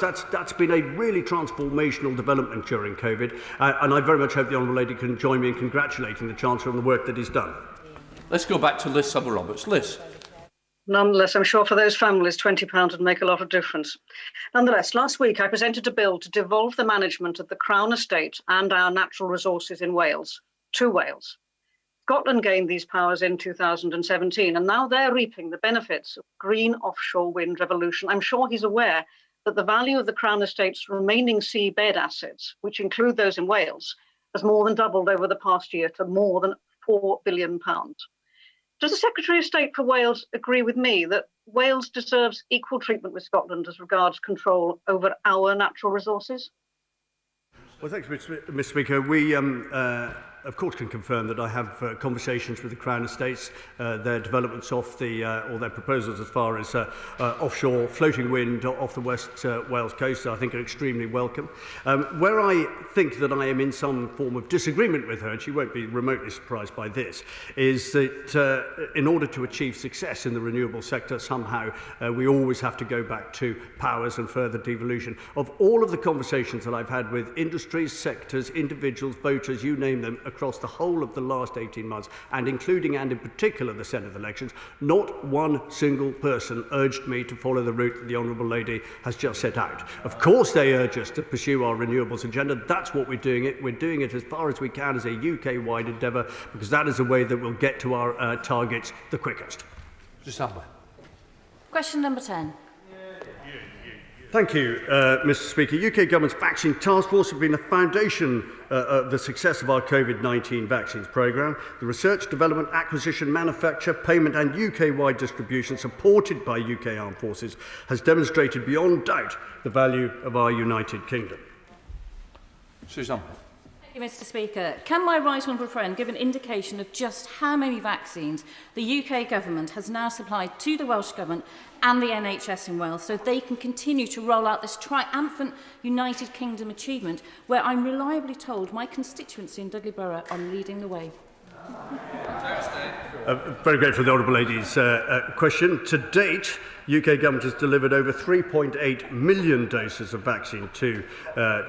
That's been a really transformational development during COVID, and I very much hope the Honourable Lady can join me in congratulating the Chancellor on the work that he's done. Let's go back to Liz Summer-Roberts. Liz. Nonetheless, I'm sure for those families, £20 would make a lot of difference. Nonetheless, last week I presented a bill to devolve the management of the Crown Estate and our natural resources in Wales to Wales. Scotland gained these powers in 2017, and now they're reaping the benefits of green offshore wind revolution. I'm sure he's aware that the value of the Crown Estate's remaining seabed assets, which include those in Wales, has more than doubled over the past year to more than £4 billion. Does the Secretary of State for Wales agree with me that Wales deserves equal treatment with Scotland as regards control over our natural resources? Well, thanks, Mr. Speaker. We, of course, can confirm that I have conversations with the Crown Estates, their developments off the, or their proposals as far as offshore floating wind off the West Wales coast, I think are extremely welcome. Where I think that I am in some form of disagreement with her, and she won't be remotely surprised by this, is that in order to achieve success in the renewable sector, somehow we always have to go back to powers and further devolution. Of all of the conversations that I've had with industries, sectors, individuals, voters, you name them, across the whole of the last 18 months, and including and in particular the Senate elections, not one single person urged me to follow the route that the Honourable Lady has just set out. Of course they urge us to pursue our renewables agenda. That's what we're doing it. We're doing it as far as we can as a UK-wide endeavour, because that is a way that we'll get to our targets the quickest. Question number 10. Thank you, Mr. Speaker. UK Government's Vaccine Task Force has been the foundation of the success of our COVID-19 vaccines programme. The research, development, acquisition, manufacture, payment and UK-wide distribution supported by UK Armed Forces has demonstrated beyond doubt the value of our United Kingdom. Susan. Thank you, Mr. Speaker. Can my right honourable friend give an indication of just how many vaccines the UK Government has now supplied to the Welsh Government and the NHS in Wales so they can continue to roll out this triumphant United Kingdom achievement where I'm reliably told my constituency in Dudley Borough are leading the way? Very grateful for the Honourable Lady's question. To date, UK Government has delivered over 3.8 million doses of vaccine to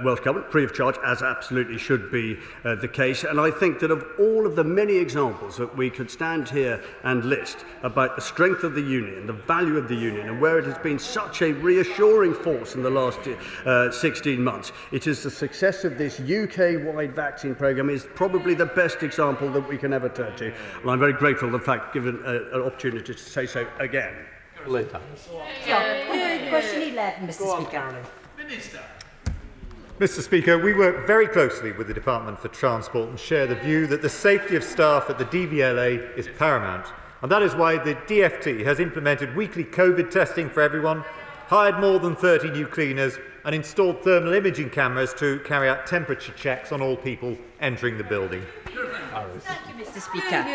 Welsh Government, free of charge, as absolutely should be the case. And I think that of all of the many examples that we could stand here and list about the strength of the Union, the value of the Union, and where it has been such a reassuring force in the last 16 months, it is the success of this UK-wide vaccine programme is probably the best example that we can ever turn to. And I'm very grateful for the fact given an opportunity to say so again. Question 11, Mr. Speaker. Mr. Speaker, we work very closely with the Department for Transport and share the view that the safety of staff at the DVLA is paramount. And that is why the DFT has implemented weekly COVID testing for everyone, hired more than 30 new cleaners and installed thermal imaging cameras to carry out temperature checks on all people entering the building. Thank you, Mr. Speaker.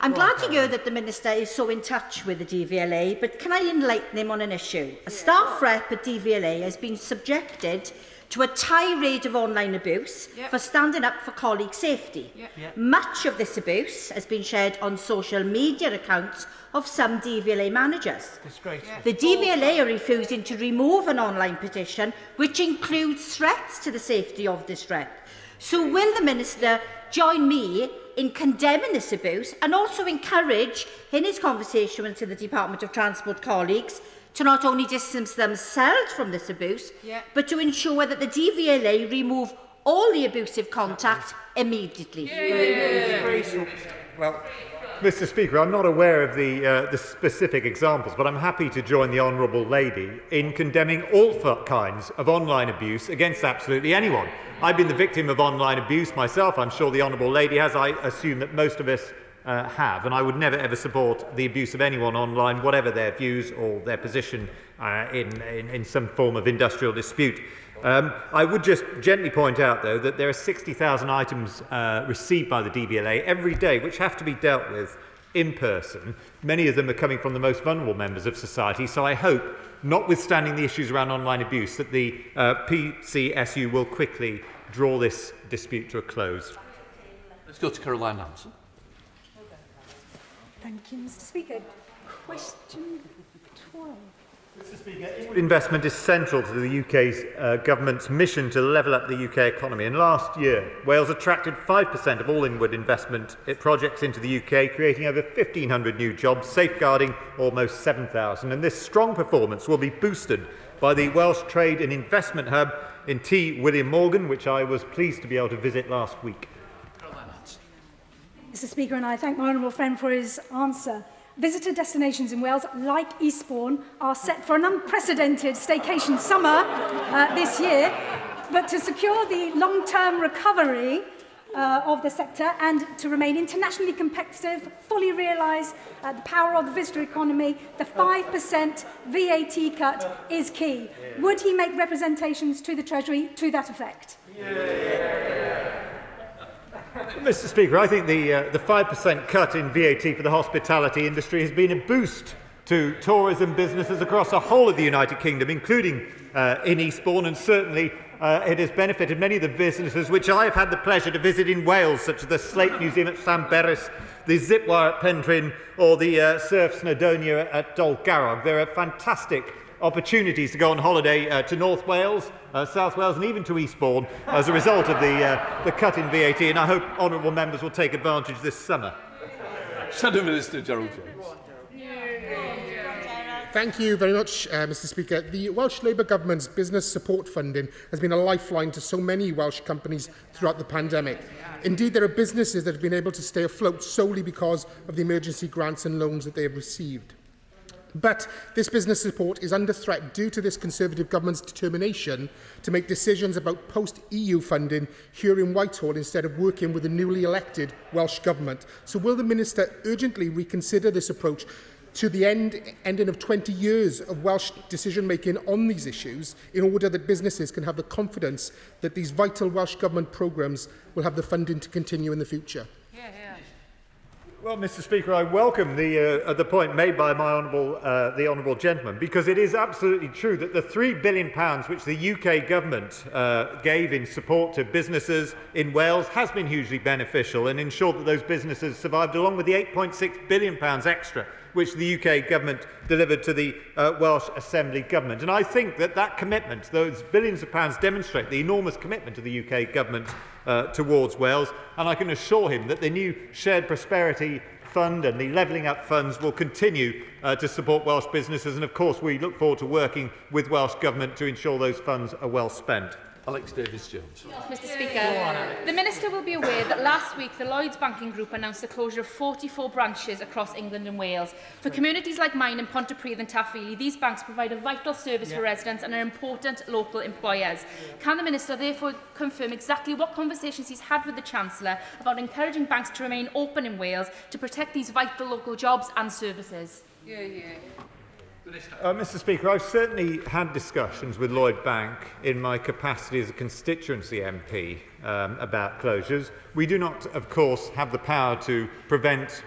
I'm glad to hear that the Minister is so in touch with the DVLA, but can I enlighten him on an issue? A staff rep at DVLA has been subjected to a tirade of online abuse for standing up for colleague safety. Much of this abuse has been shared on social media accounts of some DVLA managers. The DVLA are refusing to remove an online petition which includes threats to the safety of this rep. So will the Minister join me in condemning this abuse and also encourage, in his conversation with the Department of Transport colleagues, to not only distance themselves from this abuse, but to ensure that the DVLA remove all the abusive contact immediately? Well, Mr. Speaker, I'm not aware of the specific examples, but I'm happy to join the Honourable Lady in condemning all kinds of online abuse against absolutely anyone. I've been the victim of online abuse myself. I'm sure the Honourable Lady has. I assume that most of us have, and I would never ever support the abuse of anyone online, whatever their views or their position in some form of industrial dispute. I would just gently point out, though, that there are 60,000 items received by the DVLA every day which have to be dealt with in person. Many of them are coming from the most vulnerable members of society, so I hope, notwithstanding the issues around online abuse, that the PCSU will quickly draw this dispute to a close. Let's go to Caroline Hanson. Thank you, Mr. Speaker. Question 12. Mr. Speaker, investment is central to the UK's government's mission to level up the UK economy. And last year, Wales attracted 5% of all inward investment projects into the UK, creating over 1,500 new jobs, safeguarding almost 7,000. And this strong performance will be boosted by the Welsh Trade and Investment Hub in T. William Morgan, which I was pleased to be able to visit last week. Mr. Speaker, and I thank my honourable friend for his answer. Visitor destinations in Wales, like Eastbourne, are set for an unprecedented staycation summer this year. But to secure the long-term recovery of the sector and to remain internationally competitive, fully realise the power of the visitor economy, the 5% VAT cut is key. Would he make representations to the Treasury to that effect? Mr. Speaker, I think the 5% cut in VAT for the hospitality industry has been a boost to tourism businesses across the whole of the United Kingdom, including in Eastbourne, and certainly it has benefited many of the businesses which I have had the pleasure to visit in Wales, such as the Slate Museum at Llanberis, the Zipwire at Pentrin, or the Surf Snowdonia at Dolgarrog. There are fantastic opportunities to go on holiday to North Wales, South Wales and even to Eastbourne as a result of the cut in VAT, and I hope honourable members will take advantage this summer. Shadow Minister Gerald Jones. Thank you very much, Mr. Speaker. The Welsh Labour Government's business support funding has been a lifeline to so many Welsh companies throughout the pandemic. Indeed, there are businesses that have been able to stay afloat solely because of the emergency grants and loans that they have received. But this business support is under threat due to this Conservative government's determination to make decisions about post-EU funding here in Whitehall instead of working with the newly elected Welsh Government. So will the Minister urgently reconsider this approach to the ending of 20 years of Welsh decision-making on these issues in order that businesses can have the confidence that these vital Welsh Government programmes will have the funding to continue in the future? Well, Mr. Speaker, I welcome the point made by the honourable gentleman, because it is absolutely true that the £3 billion which the UK government gave in support to businesses in Wales has been hugely beneficial and ensured that those businesses survived, along with the £8.6 billion extra which the UK government delivered to the Welsh Assembly government. And I think that that commitment, those billions of pounds, demonstrate the enormous commitment of the UK government towards Wales, and I can assure him that the new Shared Prosperity Fund and the Levelling Up funds will continue to support Welsh businesses, and of course we look forward to working with Welsh Government to ensure those funds are well spent. Alex Davies-Jones. Mr. Speaker, the Minister will be aware that last week the Lloyds Banking Group announced the closure of 44 branches across England and Wales. For communities like mine in Pontypridd and Taffili, these banks provide a vital service for residents and are important local employers. Can the Minister therefore confirm exactly what conversations he's had with the Chancellor about encouraging banks to remain open in Wales to protect these vital local jobs and services? Mr. Speaker, I've certainly had discussions with Lloyd Bank in my capacity as a constituency MP about closures. We do not, of course, have the power to prevent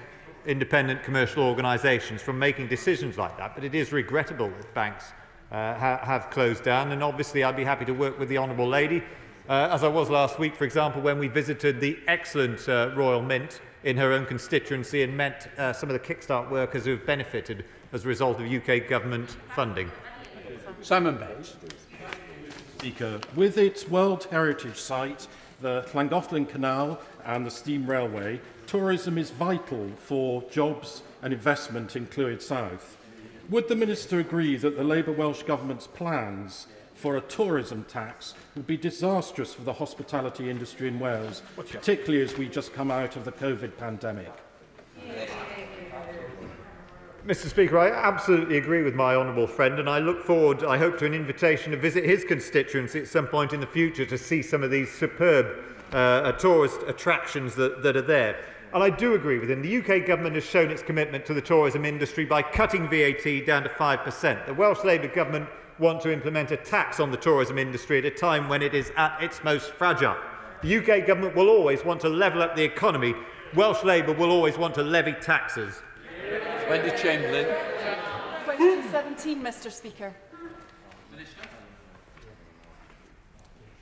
independent commercial organisations from making decisions like that, but it is regrettable that banks have closed down, and obviously I'd be happy to work with the Honourable Lady, as I was last week, for example, when we visited the excellent Royal Mint in her own constituency and met some of the Kickstart workers who have benefited as a result of UK government funding. Simon Baines. Speaker, with its World Heritage Site, the Llangollen Canal and the Steam Railway, tourism is vital for jobs and investment in Clwyd South. Would the Minister agree that the Labour Welsh Government's plans for a tourism tax would be disastrous for the hospitality industry in Wales, particularly as we just come out of the COVID pandemic? Mr. Speaker, I absolutely agree with my honourable friend, and I look forward, I hope, to an invitation to visit his constituency at some point in the future to see some of these superb tourist attractions that are there. And I do agree with him. The UK government has shown its commitment to the tourism industry by cutting VAT down to 5%. The Welsh Labour government want to implement a tax on the tourism industry at a time when it is at its most fragile. The UK government will always want to level up the economy. Welsh Labour will always want to levy taxes. Wendy Chamberlain. Question 17, Mr. Speaker.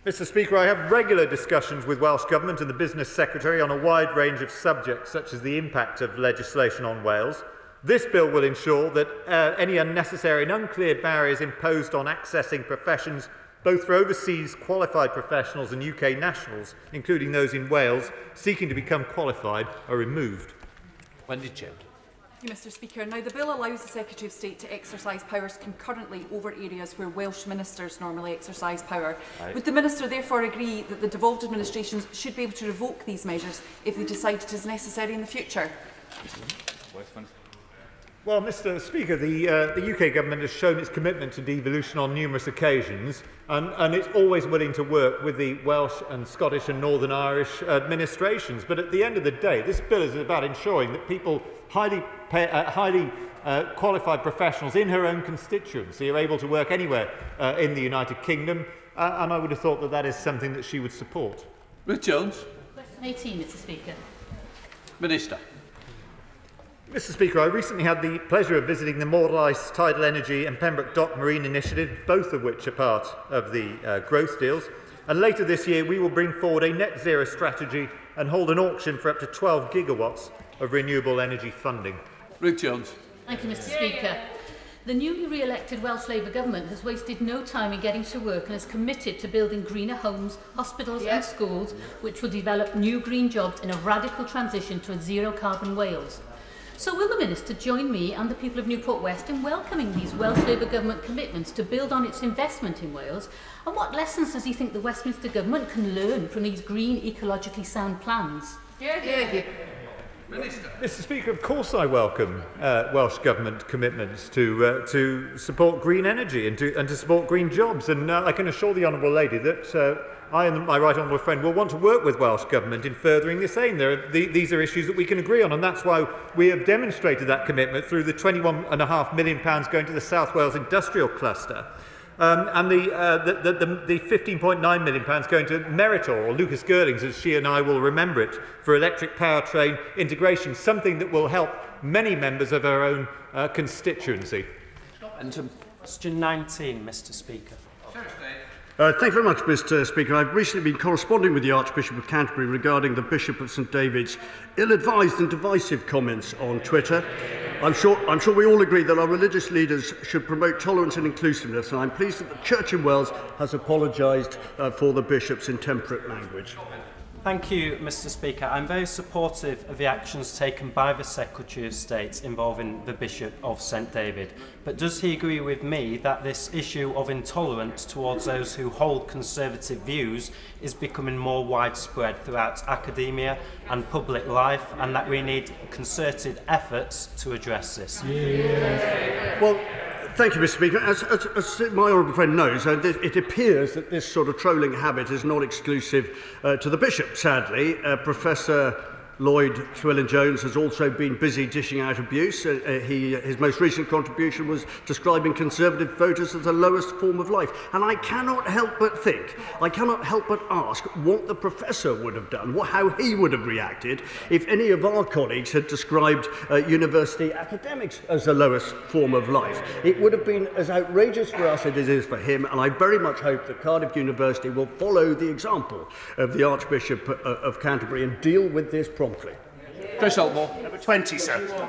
Mr. Speaker, I have regular discussions with Welsh Government and the Business Secretary on a wide range of subjects, such as the impact of legislation on Wales. This bill will ensure that any unnecessary and unclear barriers imposed on accessing professions, both for overseas qualified professionals and UK nationals, including those in Wales, seeking to become qualified, are removed. Wendy Chamberlain. Thank you, Mr Speaker. Now, the bill allows the Secretary of State to exercise powers concurrently over areas where Welsh ministers normally exercise power. Right. Would the Minister therefore agree that the devolved administrations should be able to revoke these measures if they decide it is necessary in the future? Well, Mr Speaker, the UK Government has shown its commitment to devolution on numerous occasions, and it's always willing to work with the Welsh and Scottish and Northern Irish administrations. But at the end of the day, this bill is about ensuring that people, highly qualified professionals in her own constituency, are able to work anywhere in the United Kingdom, and I would have thought that that is something that she would support. Ruth Jones. Question 18, Mr Speaker. Minister. Mr Speaker, I recently had the pleasure of visiting the Mordelis Tidal Energy and Pembroke Dock Marine Initiative, both of which are part of the growth deals. And later this year, we will bring forward a net zero strategy and hold an auction for up to 12 gigawatts of renewable energy funding. Ruth Jones. Thank you, Mr Speaker. The newly re-elected Welsh Labour Government has wasted no time in getting to work and is committed to building greener homes, hospitals and schools, which will develop new green jobs in a radical transition to a zero-carbon Wales. So will the Minister join me and the people of Newport West in welcoming these Welsh Labour Government commitments to build on its investment in Wales? And what lessons does he think the Westminster Government can learn from these green, ecologically sound plans? Minister. Mr Speaker, of course I welcome Welsh Government commitments to support green energy and to support green jobs. And I can assure the Honourable Lady that I and my right honourable friend will want to work with Welsh Government in furthering this aim. These are issues that we can agree on, and that's why we have demonstrated that commitment through the £21.5 million going to the South Wales Industrial Cluster. And the £15.9 million going to Meritor, or Lucas Girlings, as she and I will remember it, for electric powertrain integration, something that will help many members of our own constituency. Question 19, Mr Speaker. Thank you very much, Mr Speaker. I've recently been corresponding with the Archbishop of Canterbury regarding the Bishop of St David's ill-advised and divisive comments on Twitter. I'm sure we all agree that our religious leaders should promote tolerance and inclusiveness, and I'm pleased that the Church in Wales has apologised for the Bishop's intemperate language. Thank you, Mr Speaker. I'm very supportive of the actions taken by the Secretary of State involving the Bishop of St David. But does he agree with me that this issue of intolerance towards those who hold conservative views is becoming more widespread throughout academia and public life, and that we need concerted efforts to address this? Well, thank you, Mr Speaker. As my honourable friend knows, it appears that this sort of trolling habit is not exclusive to the Bishop, sadly. Professor Lloyd Llewellyn-Jones has also been busy dishing out abuse. His most recent contribution was describing conservative voters as the lowest form of life. And I cannot help but think, I cannot help but ask what the professor would have done, how he would have reacted if any of our colleagues had described university academics as the lowest form of life. It would have been as outrageous for us as it is for him, and I very much hope that Cardiff University will follow the example of the Archbishop of Canterbury and deal with this promptly. Chris Elmore. Number 20, sir.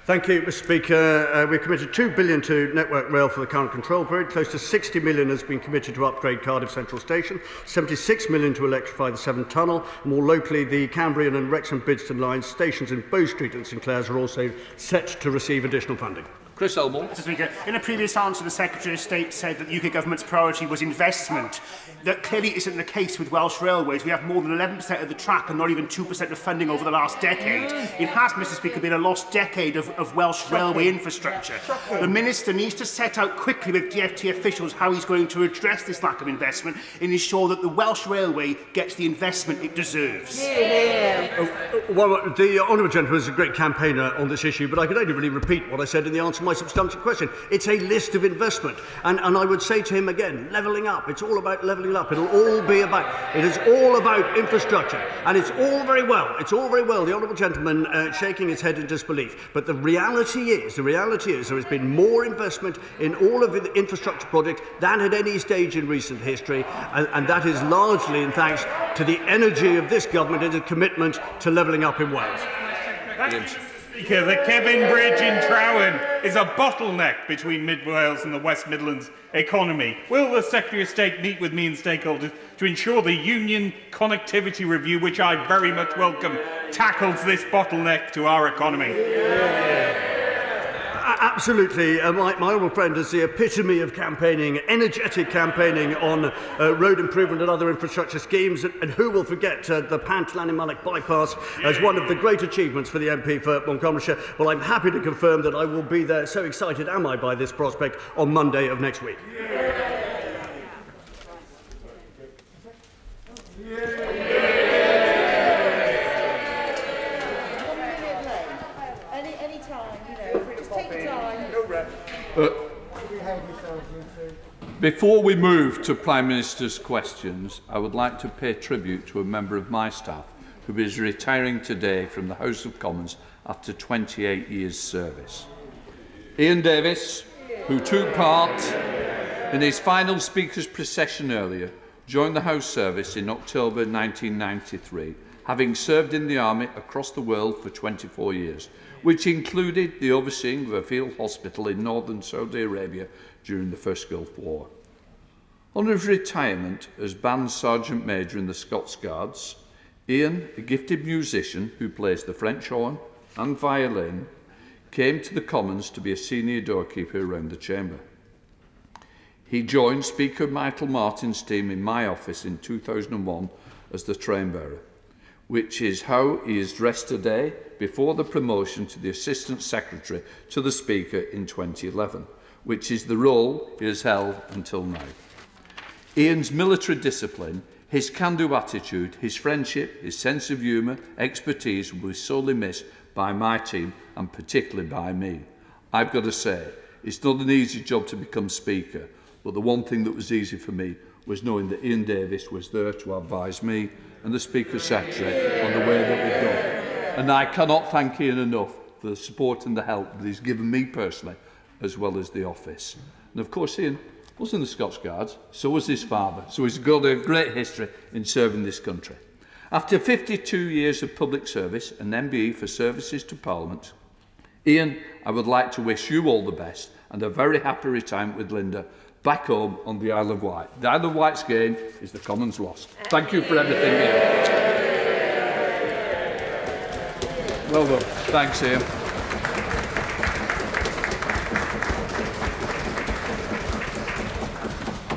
Thank you, Mr Speaker. We've committed £2 billion to Network Rail for the current control period. Close to £60 million has been committed to upgrade Cardiff Central Station, £76 million to electrify the Severn Tunnel. More locally, the Cambrian and Wrexham-Bidston lines, stations in Bow Street and St Clears are also set to receive additional funding. Chris Elmore. Mr Speaker, in a previous answer, the Secretary of State said that the UK Government's priority was investment. That clearly isn't the case with Welsh Railways. We have more than 11% of the track and not even 2% of funding over the last decade. It has, Mr Speaker, been a lost decade of Welsh railway infrastructure. The Minister needs to set out quickly with DfT officials how he's going to address this lack of investment and ensure that the Welsh Railway gets the investment it deserves. Well, the honourable gentleman is a great campaigner on this issue, but I could only really repeat what I said in the answer to my substantive question. It's a list of investment, and I would say to him again, levelling up. It's all about levelling up. It is all about infrastructure, and it's all very well. The honourable gentleman shaking his head in disbelief. But the reality is there has been more investment in all of the infrastructure projects than at any stage in recent history, and that is largely in thanks to the energy of this government and its commitment to levelling up in Wales. Speaker, the Kevin Bridge in Trowen is a bottleneck between Mid Wales and the West Midlands economy. Will the Secretary of State meet with me and stakeholders to ensure the Union Connectivity Review, which I very much welcome, tackles this bottleneck to our economy? Absolutely. My honourable friend is the epitome of campaigning, energetic campaigning on road improvement and other infrastructure schemes. And who will forget the Pant-Lanimalick bypass as one of the great achievements for the MP for Montgomeryshire? Well, I'm happy to confirm that I will be there. So excited am I by this prospect on Monday of next week. Before we move to Prime Minister's questions, I would like to pay tribute to a member of my staff who is retiring today from the House of Commons after 28 years' service. Ian Davis, who took part in his final Speaker's procession earlier, joined the House service in October 1993, having served in the Army across the world for 24 years, which included the overseeing of a field hospital in northern Saudi Arabia during the First Gulf War. On his retirement as Band Sergeant Major in the Scots Guards, Ian, a gifted musician who plays the French horn and violin, came to the Commons to be a senior doorkeeper around the chamber. He joined Speaker Michael Martin's team in my office in 2001 as the train bearer, which is how he is dressed today before the promotion to the Assistant Secretary to the Speaker in 2011, which is the role he has held until now. Ian's military discipline, his can-do attitude, his friendship, his sense of humour, expertise will be sorely missed by my team and particularly by me. I've got to say, it's not an easy job to become Speaker, but the one thing that was easy for me was knowing that Ian Davis was there to advise me and the Speaker's Secretary on the way that we've gone. And I cannot thank Ian enough for the support and the help that he's given me personally, as well as the office. And of course, Ian was in the Scots Guards, so was his father, so he's got a great history in serving this country. After 52 years of public service and MBE for services to Parliament, Ian, I would like to wish you all the best and a very happy retirement with Linda back home on the Isle of Wight. The Isle of Wight's gain is the Commons' loss. Thank you for everything, Ian. Well done. Thanks, Ian.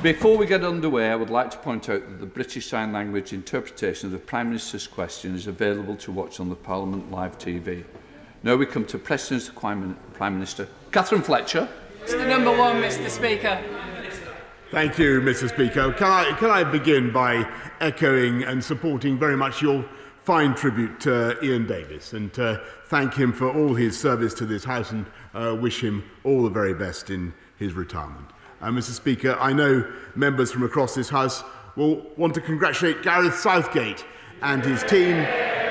Before we get underway, I would like to point out that the British Sign Language interpretation of the Prime Minister's question is available to watch on the Parliament Live TV. Now we come to President's Prime Minister, Catherine Fletcher. Mr. Number One, Mr. Speaker. Thank you, Mr. Speaker. Can I begin by echoing and supporting very much your fine tribute to Ian Davis and thank him for all his service to this House and wish him all the very best in his retirement. Mr. Speaker, I know members from across this House will want to congratulate Gareth Southgate and his team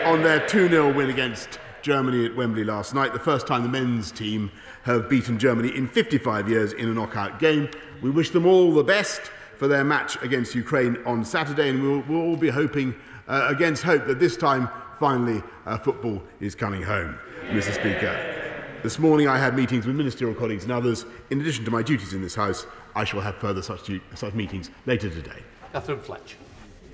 on their 2-0 win against Germany at Wembley last night, the first time the men's team have beaten Germany in 55 years in a knockout game. We wish them all the best for their match against Ukraine on Saturday, and we'll all be hoping against hope that this time, finally, football is coming home, Mr. Speaker. This morning I had meetings with ministerial colleagues and others. In addition to my duties in this House, I shall have further such meetings later today. Catherine Fletcher.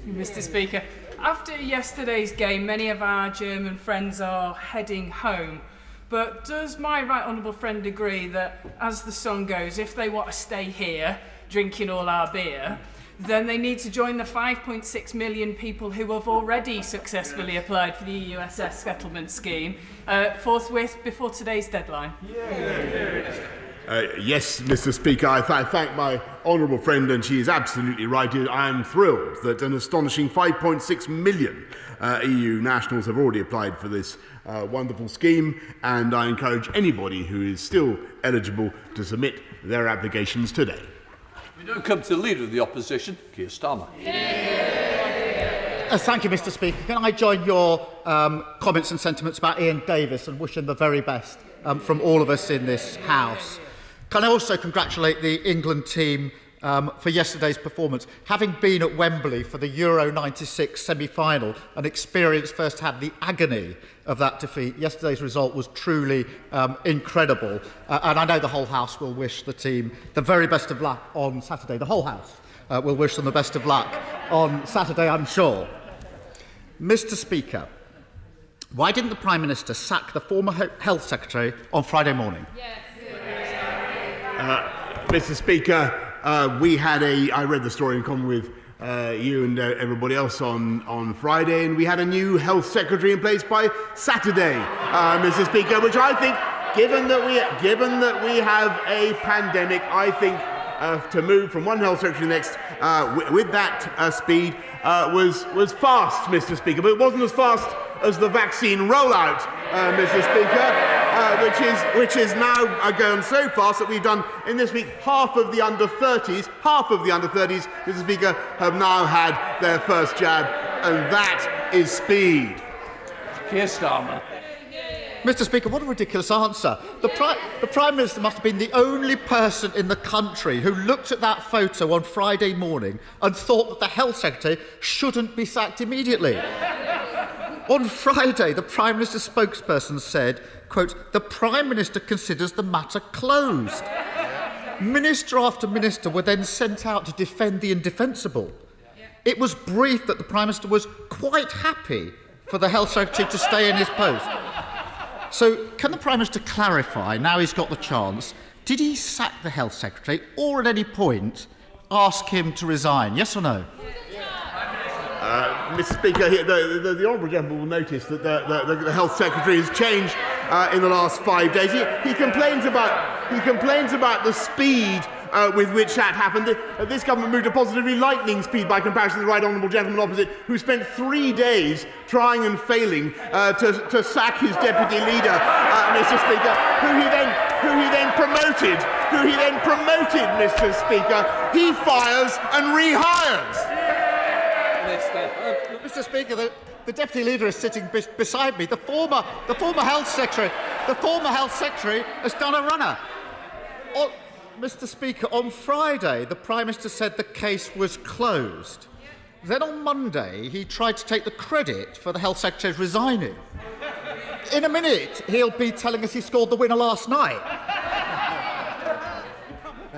Mr. Speaker, after yesterday's game, many of our German friends are heading home. But does my right honourable friend agree that, as the song goes, if they want to stay here, drinking all our beer, then they need to join the 5.6 million people who have already successfully applied for the EUSS settlement scheme forthwith before today's deadline? Yes, Mr. Speaker, I thank my honourable friend, and she is absolutely right. I am thrilled that an astonishing 5.6 million EU nationals have already applied for this wonderful scheme, and I encourage anybody who is still eligible to submit their applications today. We now come to the Leader of the Opposition, Keir Starmer. Thank you, Mr. Speaker. Can I join your comments and sentiments about Ian Davis and wish him the very best from all of us in this House? Can I also congratulate the England team for yesterday's performance. Having been at Wembley for the Euro 96 semi-final and experienced firsthand the agony of that defeat, yesterday's result was truly incredible. And I know the whole House will wish the team the very best of luck on Saturday. The whole House will wish them the best of luck on Saturday, I'm sure. Mr. Speaker, why didn't the Prime Minister sack the former Health Secretary on Friday morning? Mr. Speaker, I read the story in common with you and everybody else on Friday, and we had a new Health Secretary in place by Saturday, Mr. Speaker, which I think, given that we have a pandemic, I think to move from one Health Secretary to the next with that speed was fast, Mr. Speaker, but it wasn't as fast as the vaccine rollout, Mr. Speaker, which is now going so fast that we've done in this week half of the under 30s, Mr. Speaker, have now had their first jab, and that is speed. Keir Starmer. Mr. Speaker, what a ridiculous answer. The Prime Minister must have been the only person in the country who looked at that photo on Friday morning and thought that the Health Secretary shouldn't be sacked immediately. On Friday, the Prime Minister's spokesperson said, quote, "The Prime Minister considers the matter closed." Minister after minister were then sent out to defend the indefensible. It was briefed that the Prime Minister was quite happy for the Health Secretary to stay in his post. So, can the Prime Minister clarify, now he's got the chance, did he sack the Health Secretary or at any point ask him to resign? Yes or no? Mr. Speaker, the Honourable Gentleman will notice that the Health Secretary has changed in the last 5 days. He complains about the speed with which that happened. This government moved at positively lightning speed by comparison to the Right Honourable Gentleman opposite, who spent 3 days trying and failing to sack his deputy leader, Mr. Speaker, who he then promoted, Mr. Speaker. He fires and rehires. Mr. Speaker, the deputy leader is sitting beside me. The former health secretary has done a runner. Mr. Speaker, on Friday, the Prime Minister said the case was closed. Then on Monday, he tried to take the credit for the Health Secretary resigning. In a minute, he'll be telling us he scored the winner last night.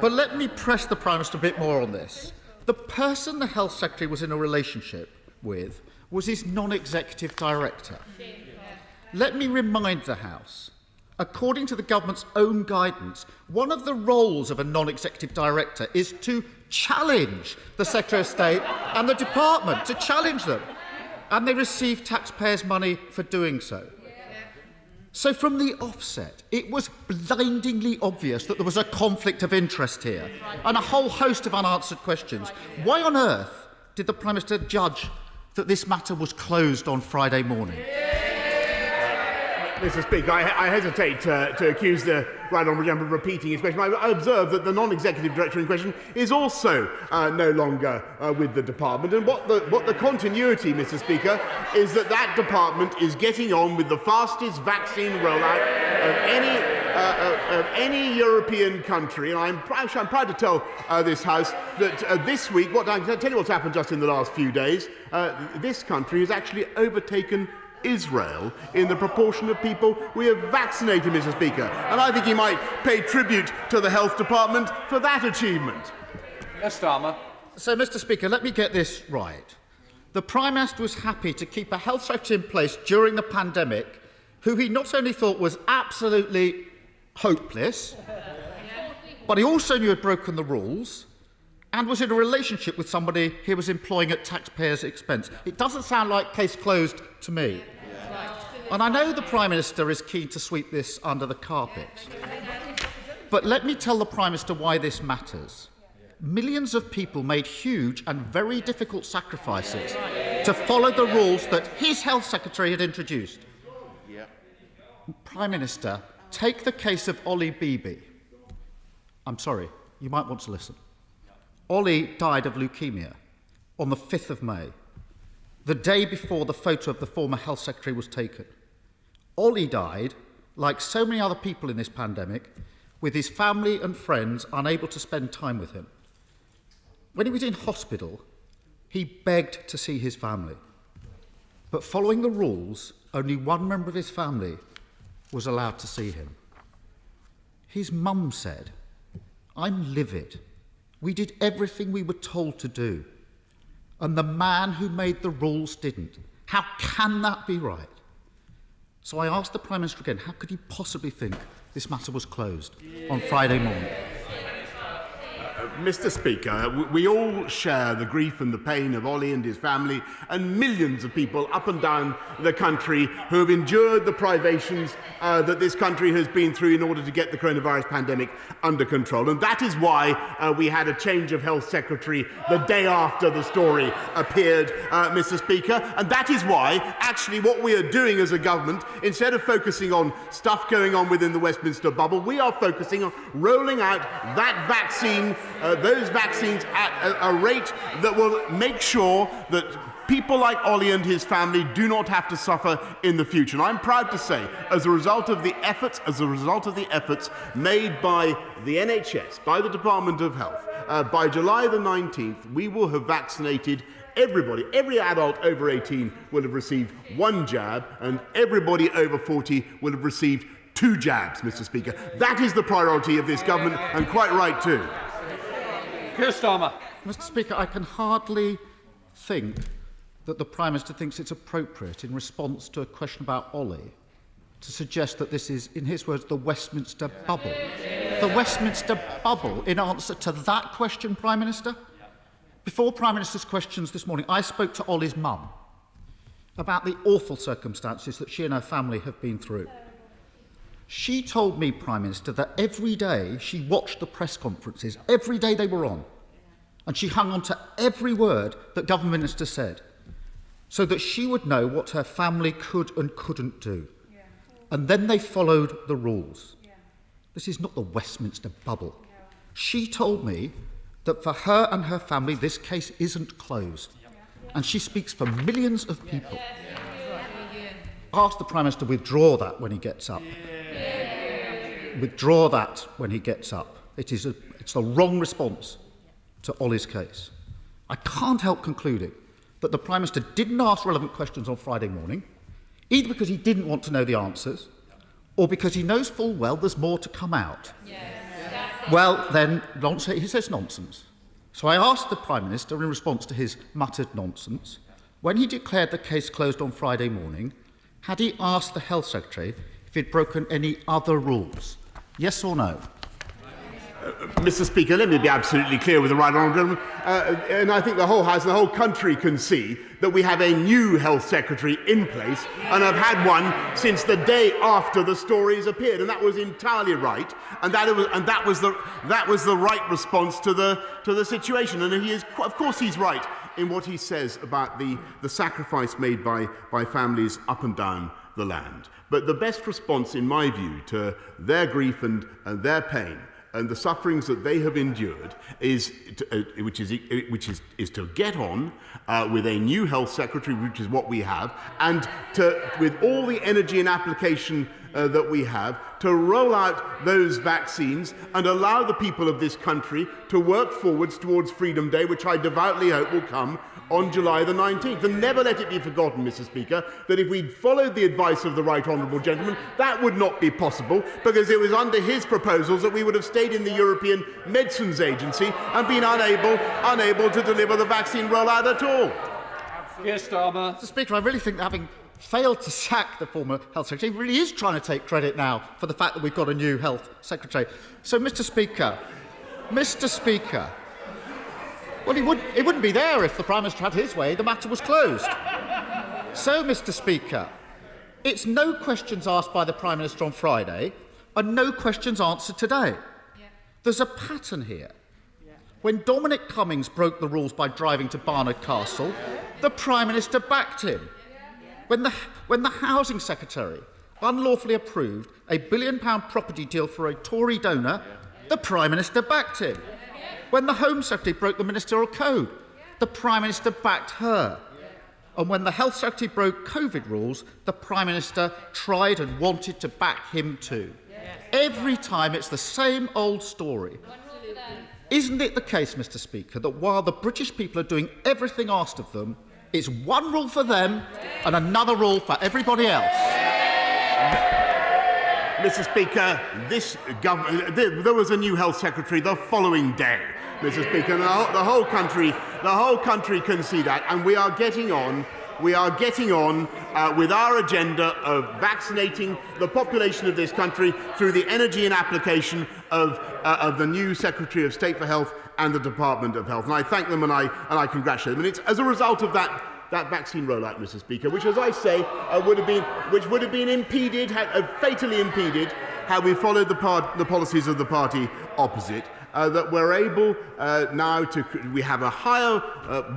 But let me press the Prime Minister a bit more on this. The person the Health Secretary was in a relationship with was his non-executive director. Let me remind the House, according to the government's own guidance, one of the roles of a non-executive director is to challenge the Secretary of State and the department, to challenge them. And they receive taxpayers' money for doing so. So from the offset, it was blindingly obvious that there was a conflict of interest here and a whole host of unanswered questions. Why on earth did the Prime Minister judge that this matter was closed on Friday morning? Mr. Speaker, I hesitate to accuse the Right Honourable Gentleman of repeating his question. I observe that the non-executive director in question is also no longer with the department. And what the continuity, Mr. Speaker, is that department is getting on with the fastest vaccine rollout of any European country. And I'm proud to tell this House that this week, I can tell you what's happened just in the last few days. This country has actually overtaken Israel in the proportion of people we have vaccinated, Mr. Speaker. And I think he might pay tribute to the Health Department for that achievement. Yes, Starmer. So, Mr. Speaker, let me get this right. The Prime Minister was happy to keep a Health Secretary in place during the pandemic, who he not only thought was absolutely hopeless, but he also knew had broken the rules and was in a relationship with somebody he was employing at taxpayers' expense. It doesn't sound like case closed to me. And I know the Prime Minister is keen to sweep this under the carpet. But let me tell the Prime Minister why this matters. Millions of people made huge and very difficult sacrifices to follow the rules that his Health Secretary had introduced. Prime Minister, take the case of Ollie Beebe. I'm sorry, you might want to listen. Ollie died of leukemia on the 5th of May, the day before the photo of the former Health Secretary was taken. Ollie died, like so many other people in this pandemic, with his family and friends unable to spend time with him. When he was in hospital, he begged to see his family. But following the rules, only one member of his family was allowed to see him. His mum said, "I'm livid. We did everything we were told to do. And the man who made the rules didn't. How can that be right?" So I asked the Prime Minister again, how could he possibly think this matter was closed on Friday morning? Mr. Speaker, we all share the grief and the pain of Ollie and his family and millions of people up and down the country who have endured the privations that this country has been through in order to get the coronavirus pandemic under control. And that is why we had a change of Health Secretary the day after the story appeared, Mr. Speaker. And that is why, actually, what we are doing as a government, instead of focusing on stuff going on within the Westminster bubble, we are focusing on rolling out that vaccine, those vaccines at a rate that will make sure that people like Ollie and his family do not have to suffer in the future. And I'm proud to say, as a result of the efforts made by the NHS, by the Department of Health, by July the 19th, we will have vaccinated everybody. Every adult over 18 will have received one jab, and everybody over 40 will have received 2 jabs, Mr. Speaker. That is the priority of this government, and quite right too. Mr. Speaker, I can hardly think that the Prime Minister thinks it's appropriate, in response to a question about Ollie, to suggest that this is, in his words, the Westminster bubble. The Westminster bubble, in answer to that question, Prime Minister? Before Prime Minister's questions this morning, I spoke to Ollie's mum about the awful circumstances that she and her family have been through. She told me, Prime Minister, that every day she watched the press conferences, every day they were on, and she hung on to every word that Government Minister said, so that she would know what her family could and couldn't do. Yeah. And then they followed the rules. Yeah. This is not the Westminster bubble. Yeah. She told me that for her and her family, this case isn't closed. Yeah. And she speaks for millions of people. Ask the Prime Minister to withdraw that when he gets up. Withdraw that when he gets up. It's the wrong response to Ollie's case. I can't help concluding that the Prime Minister didn't ask relevant questions on Friday morning, either because he didn't want to know the answers, or because he knows full well there's more to come out. Well, then, he says nonsense. So I asked the Prime Minister, in response to his muttered nonsense, when he declared the case closed on Friday morning, had he asked the Health Secretary if he'd broken any other rules? Yes or no? Mr. Speaker, let me be absolutely clear with the right honourable gentleman, and I think the whole House and the whole country can see that we have a new Health Secretary in place, and have had one since the day after the stories appeared, and that was entirely right, and that was the right response to the situation. And he is, of course, he's right in what he says about the sacrifice made by families up and down the land. But the best response, in my view, to their grief and their pain and the sufferings that they have endured is to get on with a new Health Secretary, which is what we have, and with all the energy and application that we have, to roll out those vaccines and allow the people of this country to work forwards towards Freedom Day, which I devoutly hope will come on July the 19th. And never let it be forgotten, Mr. Speaker, that if we'd followed the advice of the right honourable gentleman, that would not be possible, because it was under his proposals that we would have stayed in the European Medicines Agency and been unable to deliver the vaccine rollout at all. Mr. Speaker, I really think that having failed to sack the former Health Secretary, he really is trying to take credit now for the fact that we've got a new Health Secretary. So, Mr. Speaker, well, it wouldn't be there if the Prime Minister had his way. The matter was closed. So, Mr. Speaker, it's no questions asked by the Prime Minister on Friday and no questions answered today. Yeah. There's a pattern here. Yeah. When Dominic Cummings broke the rules by driving to Barnard Castle, the Prime Minister backed him. Yeah. When the Housing Secretary unlawfully approved a £1 billion property deal for a Tory donor, the Prime Minister backed him. When the Home Secretary broke the Ministerial Code, the Prime Minister backed her. And when the Health Secretary broke COVID rules, the Prime Minister tried and wanted to back him too. Every time it's the same old story. Isn't it the case, Mr Speaker, that while the British people are doing everything asked of them, it's one rule for them and another rule for everybody else? Mr Speaker, there was a new Health Secretary the following day, Mr Speaker, and the whole country can see that, and we are getting on with our agenda of vaccinating the population of this country through the energy and application of the new Secretary of State for Health and the Department of Health. And I thank them and I congratulate them. And it's as a result of that vaccine rollout, Mr Speaker, which, as I say, would have been impeded, fatally impeded, had we followed the policies of the party opposite. That we're able now we have a higher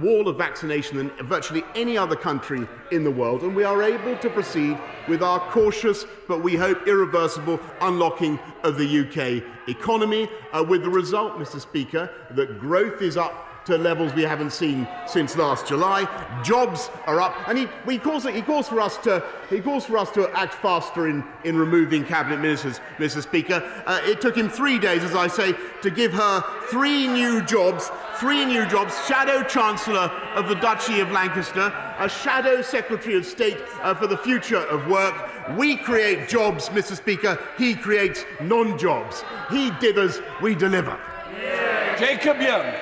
wall of vaccination than virtually any other country in the world, and we are able to proceed with our cautious but we hope irreversible unlocking of the UK economy, with the result, Mr Speaker, that growth is up to levels we haven't seen since last July. Jobs are up, and he calls for us to act faster in removing cabinet ministers, Mr Speaker. It took him 3 days, as I say, to give her three new jobs. Shadow Chancellor of the Duchy of Lancaster, a shadow Secretary of State for the future of work. We create jobs, Mr Speaker. He creates non-jobs. He dithers, we deliver. Jacob Young.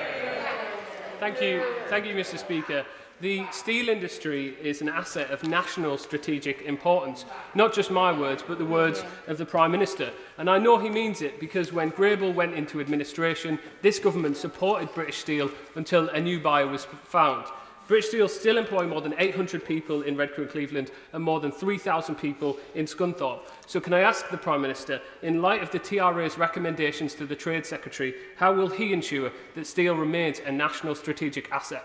Thank you, Mr Speaker. The steel industry is an asset of national strategic importance. Not just my words, but the words of the Prime Minister. And I know he means it because when Grable went into administration, this government supported British Steel until a new buyer was found. British Steel still employ more than 800 people in Redcar and Cleveland and more than 3,000 people in Scunthorpe. So can I ask the Prime Minister, in light of the TRA's recommendations to the Trade Secretary, how will he ensure that steel remains a national strategic asset?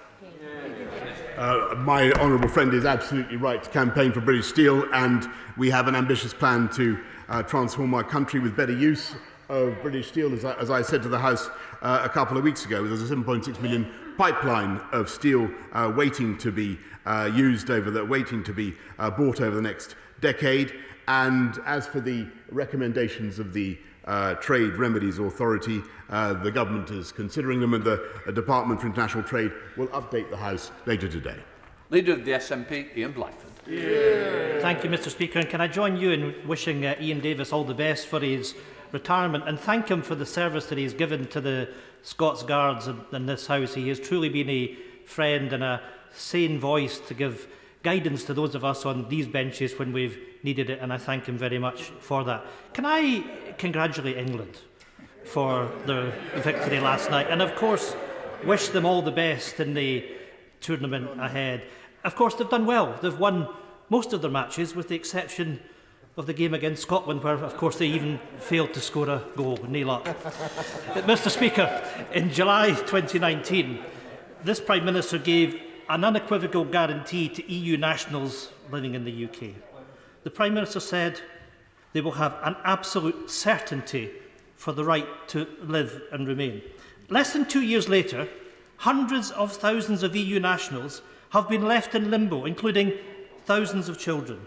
My honourable friend is absolutely right to campaign for British Steel, and we have an ambitious plan to transform our country with better use of British Steel. As I said to the House a couple of weeks ago, there's a 7.6 million pipeline of steel waiting to be bought over the next decade. And as for the recommendations of the Trade Remedies Authority, the government is considering them, and the Department for International Trade will update the House later today. Leader of the SNP, Ian Blackford. Yeah. Thank you, Mr Speaker. And can I join you in wishing Ian Davis all the best for his retirement and thank him for the service that he's given to the Scots Guards in this House. He has truly been a friend and a sane voice to give guidance to those of us on these benches when we've needed it, and I thank him very much for that. Can I congratulate England for their victory last night, and of course wish them all the best in the tournament ahead. Of course, they've done well. They've won most of their matches, with the exception of the game against Scotland, where, of course, they even failed to score a goal. No luck. Mr Speaker, in July 2019, this Prime Minister gave an unequivocal guarantee to EU nationals living in the UK. The Prime Minister said they will have an absolute certainty for the right to live and remain. Less than 2 years later, hundreds of thousands of EU nationals have been left in limbo, including thousands of children.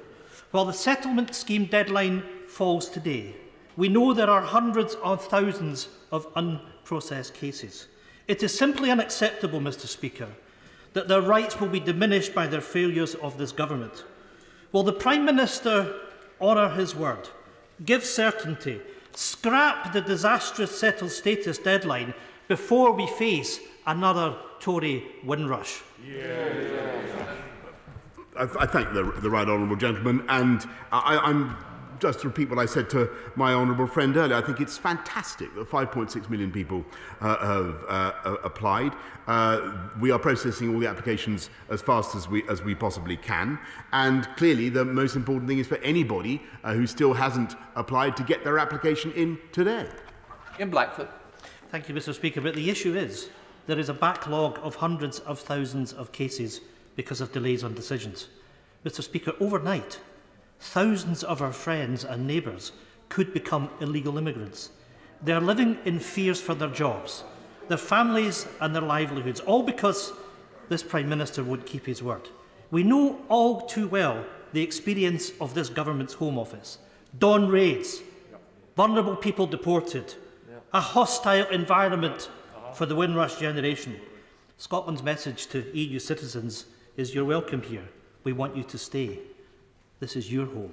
While the settlement scheme deadline falls today, we know there are hundreds of thousands of unprocessed cases. It is simply unacceptable, Mr Speaker, that their rights will be diminished by the failures of this government. Will the Prime Minister honour his word, give certainty, scrap the disastrous settled status deadline before we face another Tory Windrush? I thank the right honourable gentleman, and I'm just to repeat what I said to my honourable friend earlier. I think it's fantastic that 5.6 million people have applied. We are processing all the applications as fast as we possibly can, and clearly the most important thing is for anybody who still hasn't applied to get their application in today. In Blackford. Thank you, Mr Speaker. But the issue is there is a backlog of hundreds of thousands of cases because of delays on decisions. Mr Speaker, overnight, thousands of our friends and neighbours could become illegal immigrants. They are living in fears for their jobs, their families and their livelihoods, all because this Prime Minister won't keep his word. We know all too well the experience of this government's Home Office. Dawn raids, vulnerable people deported, a hostile environment for the Windrush generation. Scotland's message to EU citizens is you're welcome here. We want you to stay. This is your home.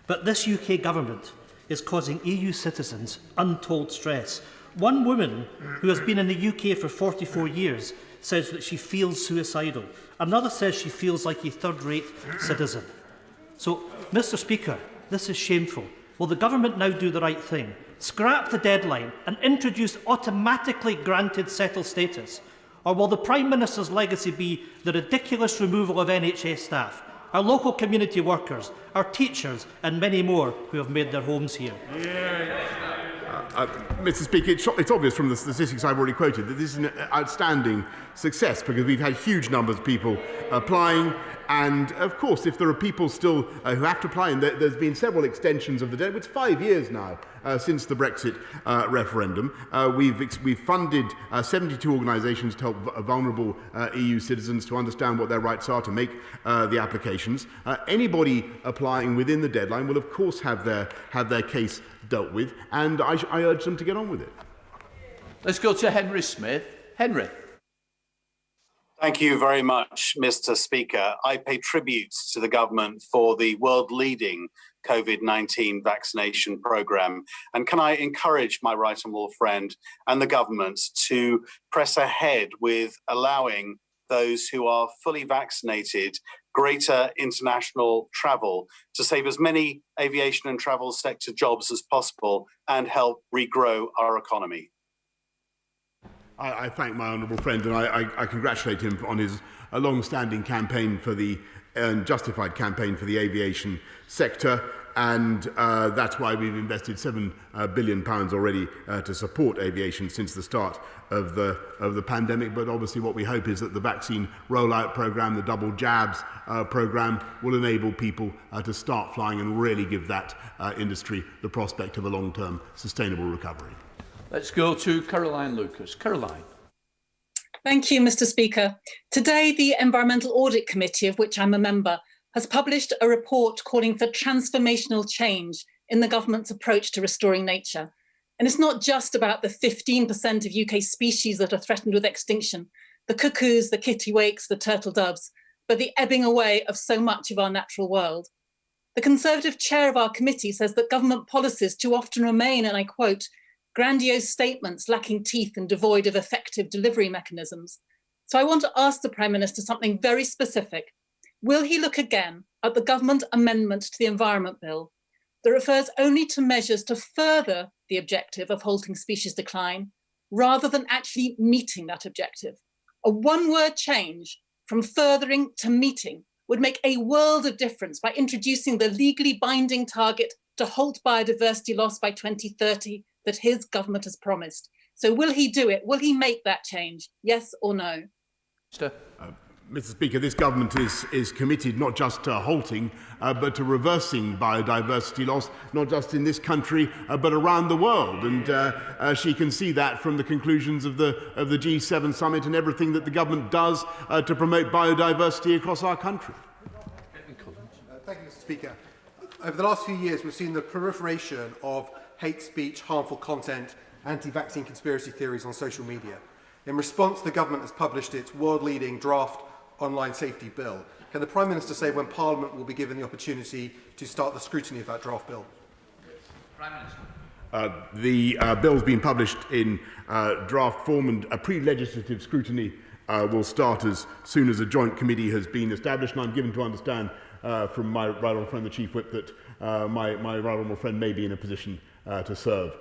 But this UK government is causing EU citizens untold stress. One woman who has been in the UK for 44 years says that she feels suicidal. Another says she feels like a third-rate citizen. So, Mr. Speaker, this is shameful. Will the government now do the right thing? Scrap the deadline and introduce automatically granted settled status? Or will the Prime Minister's legacy be the ridiculous removal of NHS staff, our local community workers, our teachers and many more who have made their homes here? Mr. Speaker, it's obvious from the statistics I've already quoted that this is an outstanding success because we've had huge numbers of people applying. And, of course, if there are people still who have to apply, and there's been several extensions of the deadline, it's 5 years now since the Brexit referendum. We've funded 72 organisations to help vulnerable EU citizens to understand what their rights are, to make the applications. Anybody applying within the deadline will, of course, have their case dealt with, and I urge them to get on with it. Let's go to Henry Smith. Henry. Thank you very much, Mr. Speaker. I pay tribute to the government for the world-leading COVID-19 vaccination programme. And can I encourage my right honourable friend and the government to press ahead with allowing those who are fully vaccinated greater international travel to save as many aviation and travel sector jobs as possible and help regrow our economy? I thank my honourable friend and I congratulate him on his long-standing campaign for the justified campaign for the aviation sector, and that's why we've invested £7 billion already to support aviation since the start of the pandemic. But obviously what we hope is that the vaccine rollout programme, the double jabs programme, will enable people to start flying and really give that industry the prospect of a long-term sustainable recovery. Let's go to Caroline Lucas. Caroline. Thank you, Mr. Speaker. Today, the Environmental Audit Committee, of which I'm a member, has published a report calling for transformational change in the government's approach to restoring nature. And it's not just about the 15% of UK species that are threatened with extinction, the cuckoos, the kittiwakes, the turtle doves, but the ebbing away of so much of our natural world. The Conservative chair of our committee says that government policies too often remain, and I quote, grandiose statements lacking teeth and devoid of effective delivery mechanisms. So I want to ask the Prime Minister something very specific. Will he look again at the government amendment to the Environment Bill that refers only to measures to further the objective of halting species decline, rather than actually meeting that objective? A one-word change from furthering to meeting would make a world of difference by introducing the legally binding target to halt biodiversity loss by 2030 that his government has promised. So will he do it? Will he make that change? Yes or no? Mr. Speaker, this government is committed not just to halting, but to reversing biodiversity loss, not just in this country, but around the world. And she can see that from the conclusions of the G7 summit and everything that the government does to promote biodiversity across our country. Thank you, Mr. Speaker. Over the last few years, we've seen the proliferation of hate speech, harmful content, anti-vaccine conspiracy theories on social media. In response, the government has published its world-leading draft online safety bill. Can the Prime Minister say when Parliament will be given the opportunity to start the scrutiny of that draft bill? Prime Minister. The bill has been published in draft form, and a pre-legislative scrutiny will start as soon as a joint committee has been established. And I'm given to understand from my right honourable friend, the Chief Whip, that my right honourable friend may be in a position to serve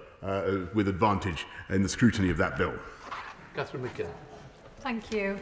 with advantage in the scrutiny of that bill. Catherine McKinnon. Thank you.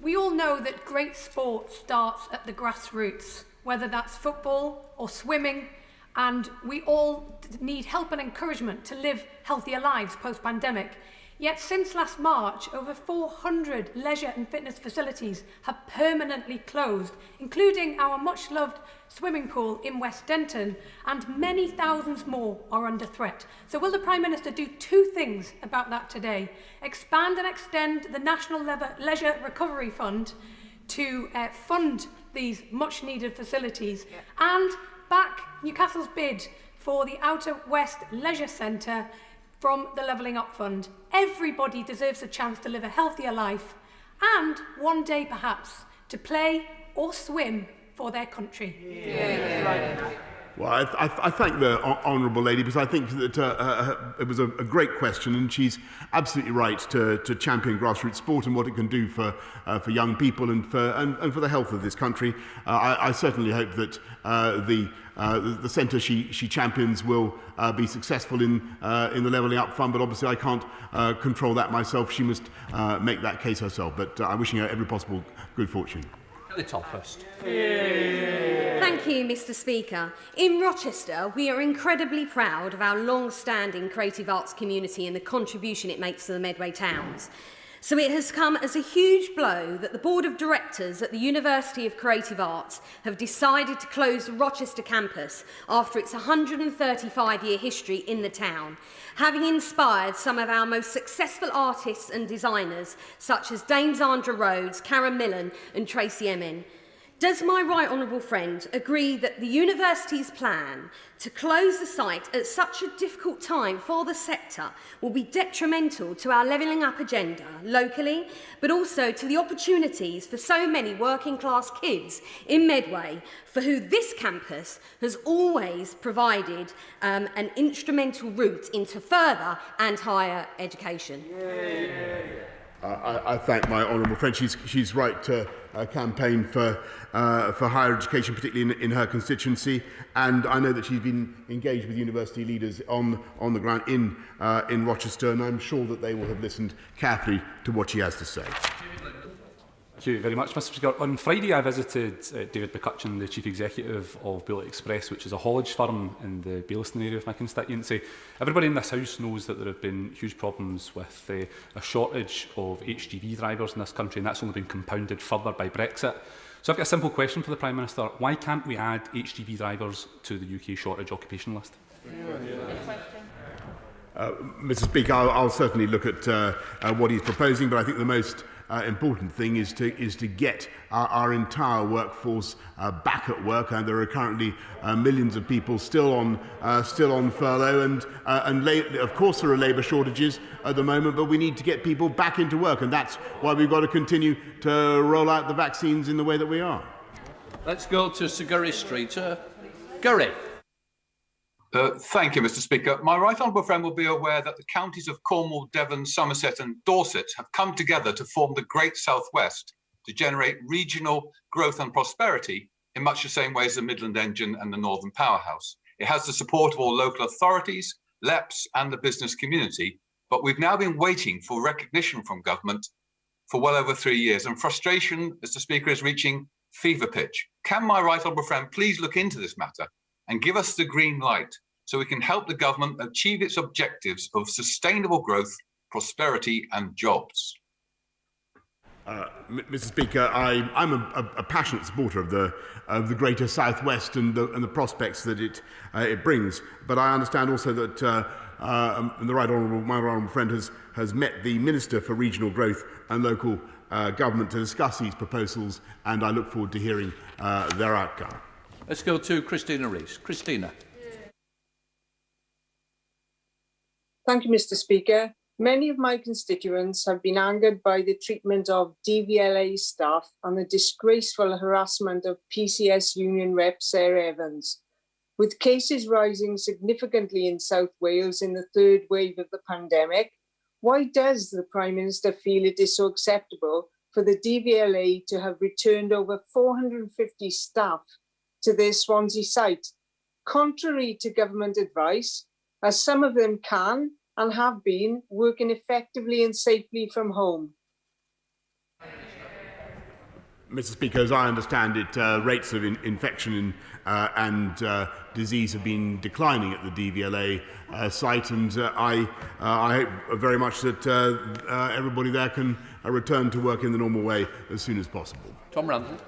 We all know that great sport starts at the grassroots, whether that's football or swimming, and we all need help and encouragement to live healthier lives post-pandemic. Yet since last March, over 400 leisure and fitness facilities have permanently closed, including our much-loved swimming pool in West Denton, and many thousands more are under threat. So will the Prime Minister do two things about that today? Expand and extend the National Leisure Recovery Fund to fund these much-needed facilities, and back Newcastle's bid for the Outer West Leisure Centre from the Levelling Up Fund. Everybody deserves a chance to live a healthier life and one day perhaps to play or swim for their country. Well, I thank the honourable lady, because I think that it was a great question, and she's absolutely right to champion grassroots sport and what it can do for young people and for the health of this country. I certainly hope that the centre she champions will be successful in the Levelling Up Fund, but obviously I can't control that myself. She must make that case herself. But I'm wishing her every possible good fortune. The topmost. Thank you, Mr. Speaker. In Rochester, we are incredibly proud of our long-standing creative arts community and the contribution it makes to the Medway towns. So it has come as a huge blow that the Board of Directors at the University of Creative Arts have decided to close the Rochester campus after its 135-year history in the town, having inspired some of our most successful artists and designers, such as Dame Zandra Rhodes, Karen Millen and Tracy Emin. Does my right honourable friend agree that the university's plan to close the site at such a difficult time for the sector will be detrimental to our levelling up agenda locally, but also to the opportunities for so many working class kids in Medway, for who this campus has always provided an instrumental route into further and higher education? I thank my honourable friend. She's right to campaign for higher education, particularly in her constituency. And I know that she's been engaged with university leaders on the ground in Rochester, and I'm sure that they will have listened carefully to what she has to say. Thank you very much, Mr. Speaker. On Friday, I visited David McCutcheon, the Chief Executive of Bullet Express, which is a haulage firm in the Baillieston area of my constituency. Everybody in this House knows that there have been huge problems with a shortage of HGV drivers in this country, and that's only been compounded further by Brexit. So I've got a simple question for the Prime Minister. Why can't we add HGV drivers to the UK shortage occupation list? Mr. Speaker, I'll certainly look at what he's proposing, but I think the most important thing is to get our entire workforce back at work, and there are currently millions of people still on furlough, and of course there are labour shortages at the moment, but we need to get people back into work, and that's why we've got to continue to roll out the vaccines in the way that we are. Let's go to Sir Gurry Street. Gurry. Thank you, Mr. Speaker. My right honourable friend will be aware that the counties of Cornwall, Devon, Somerset and Dorset have come together to form the Great South West to generate regional growth and prosperity in much the same way as the Midland Engine and the Northern Powerhouse. It has the support of all local authorities, LEPs and the business community, but we've now been waiting for recognition from government for well over 3 years, and frustration, Mr. Speaker, is reaching fever pitch. Can my right honourable friend please look into this matter and give us the green light so we can help the government achieve its objectives of sustainable growth, prosperity and jobs? Mr. Speaker, I'm a passionate supporter of the Greater South West and the prospects that it brings. But I understand also that my right honourable friend has met the Minister for Regional Growth and Local Government to discuss these proposals, and I look forward to hearing their outcome. Let's go to Christina Rees. Christina. Thank you, Mr. Speaker. Many of my constituents have been angered by the treatment of DVLA staff and the disgraceful harassment of PCS union rep Sarah Evans. With cases rising significantly in South Wales in the third wave of the pandemic, why does the Prime Minister feel it is so acceptable for the DVLA to have returned over 450 staff to their Swansea site, contrary to government advice, as some of them can and have been working effectively and safely from home? Mr. Speaker, as I understand it, rates of infection and disease have been declining at the DVLA site, and I hope very much that everybody there can return to work in the normal way as soon as possible. Tom Randall.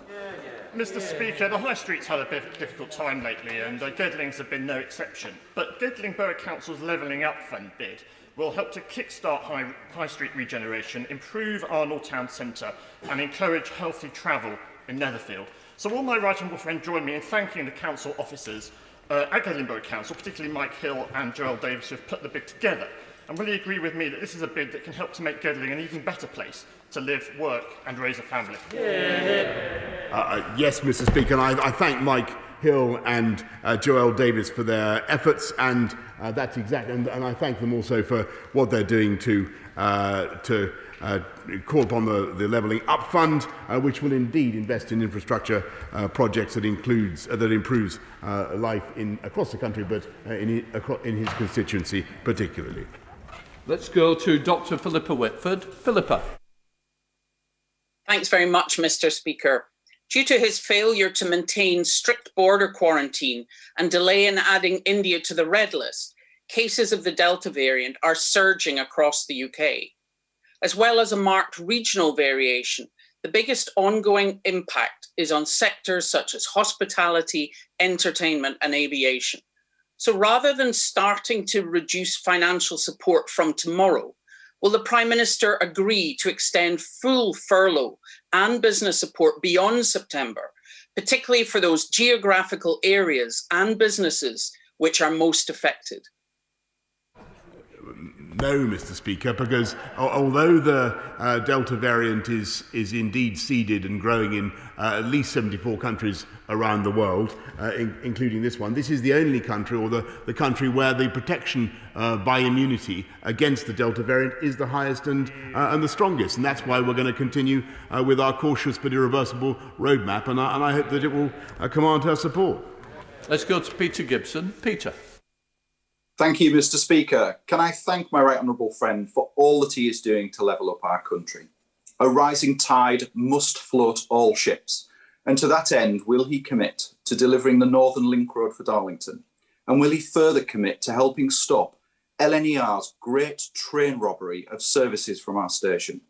Mr. Speaker, the High Street's had a bit of a difficult time lately, and Gedlings have been no exception. But Gedling Borough Council's Levelling Up Fund bid will help to kickstart High Street regeneration, improve Arnold Town Centre, and encourage healthy travel in Netherfield. So will my right honourable friend join me in thanking the council officers at Gedling Borough Council, particularly Mike Hill and Joel Davis, who have put the bid together. And will he agree with me that this is a bid that can help to make Gedling an even better place to live, work and raise a family? Yes, Mr. Speaker, and I thank Mike Hill and Joel Davis for their efforts, and that's exactly, and I thank them also for what they're doing to call upon the Levelling Up Fund, which will indeed invest in infrastructure projects that improves life across the country, but in his constituency particularly. Let's go to Dr. Philippa Whitford. Philippa. Thanks very much, Mr. Speaker. Due to his failure to maintain strict border quarantine and delay in adding India to the red list, cases of the Delta variant are surging across the UK. As well as a marked regional variation, the biggest ongoing impact is on sectors such as hospitality, entertainment and aviation. So rather than starting to reduce financial support from tomorrow, will the Prime Minister agree to extend full furlough and business support beyond September, particularly for those geographical areas and businesses which are most affected? No, Mr. Speaker, because although the Delta variant is indeed seeded and growing in at least 74 countries around the world, including this one, this is the only country, or the country where the protection by immunity against the Delta variant is the highest and the strongest. And that's why we're going to continue with our cautious but irreversible roadmap, and I hope that it will command her support. Let's go to Peter Gibson. Peter. Thank you, Mr. Speaker. Can I thank my right honourable friend for all that he is doing to level up our country? A rising tide must float all ships. And to that end, will he commit to delivering the Northern Link Road for Darlington? And will he further commit to helping stop LNER's great train robbery of services from our station?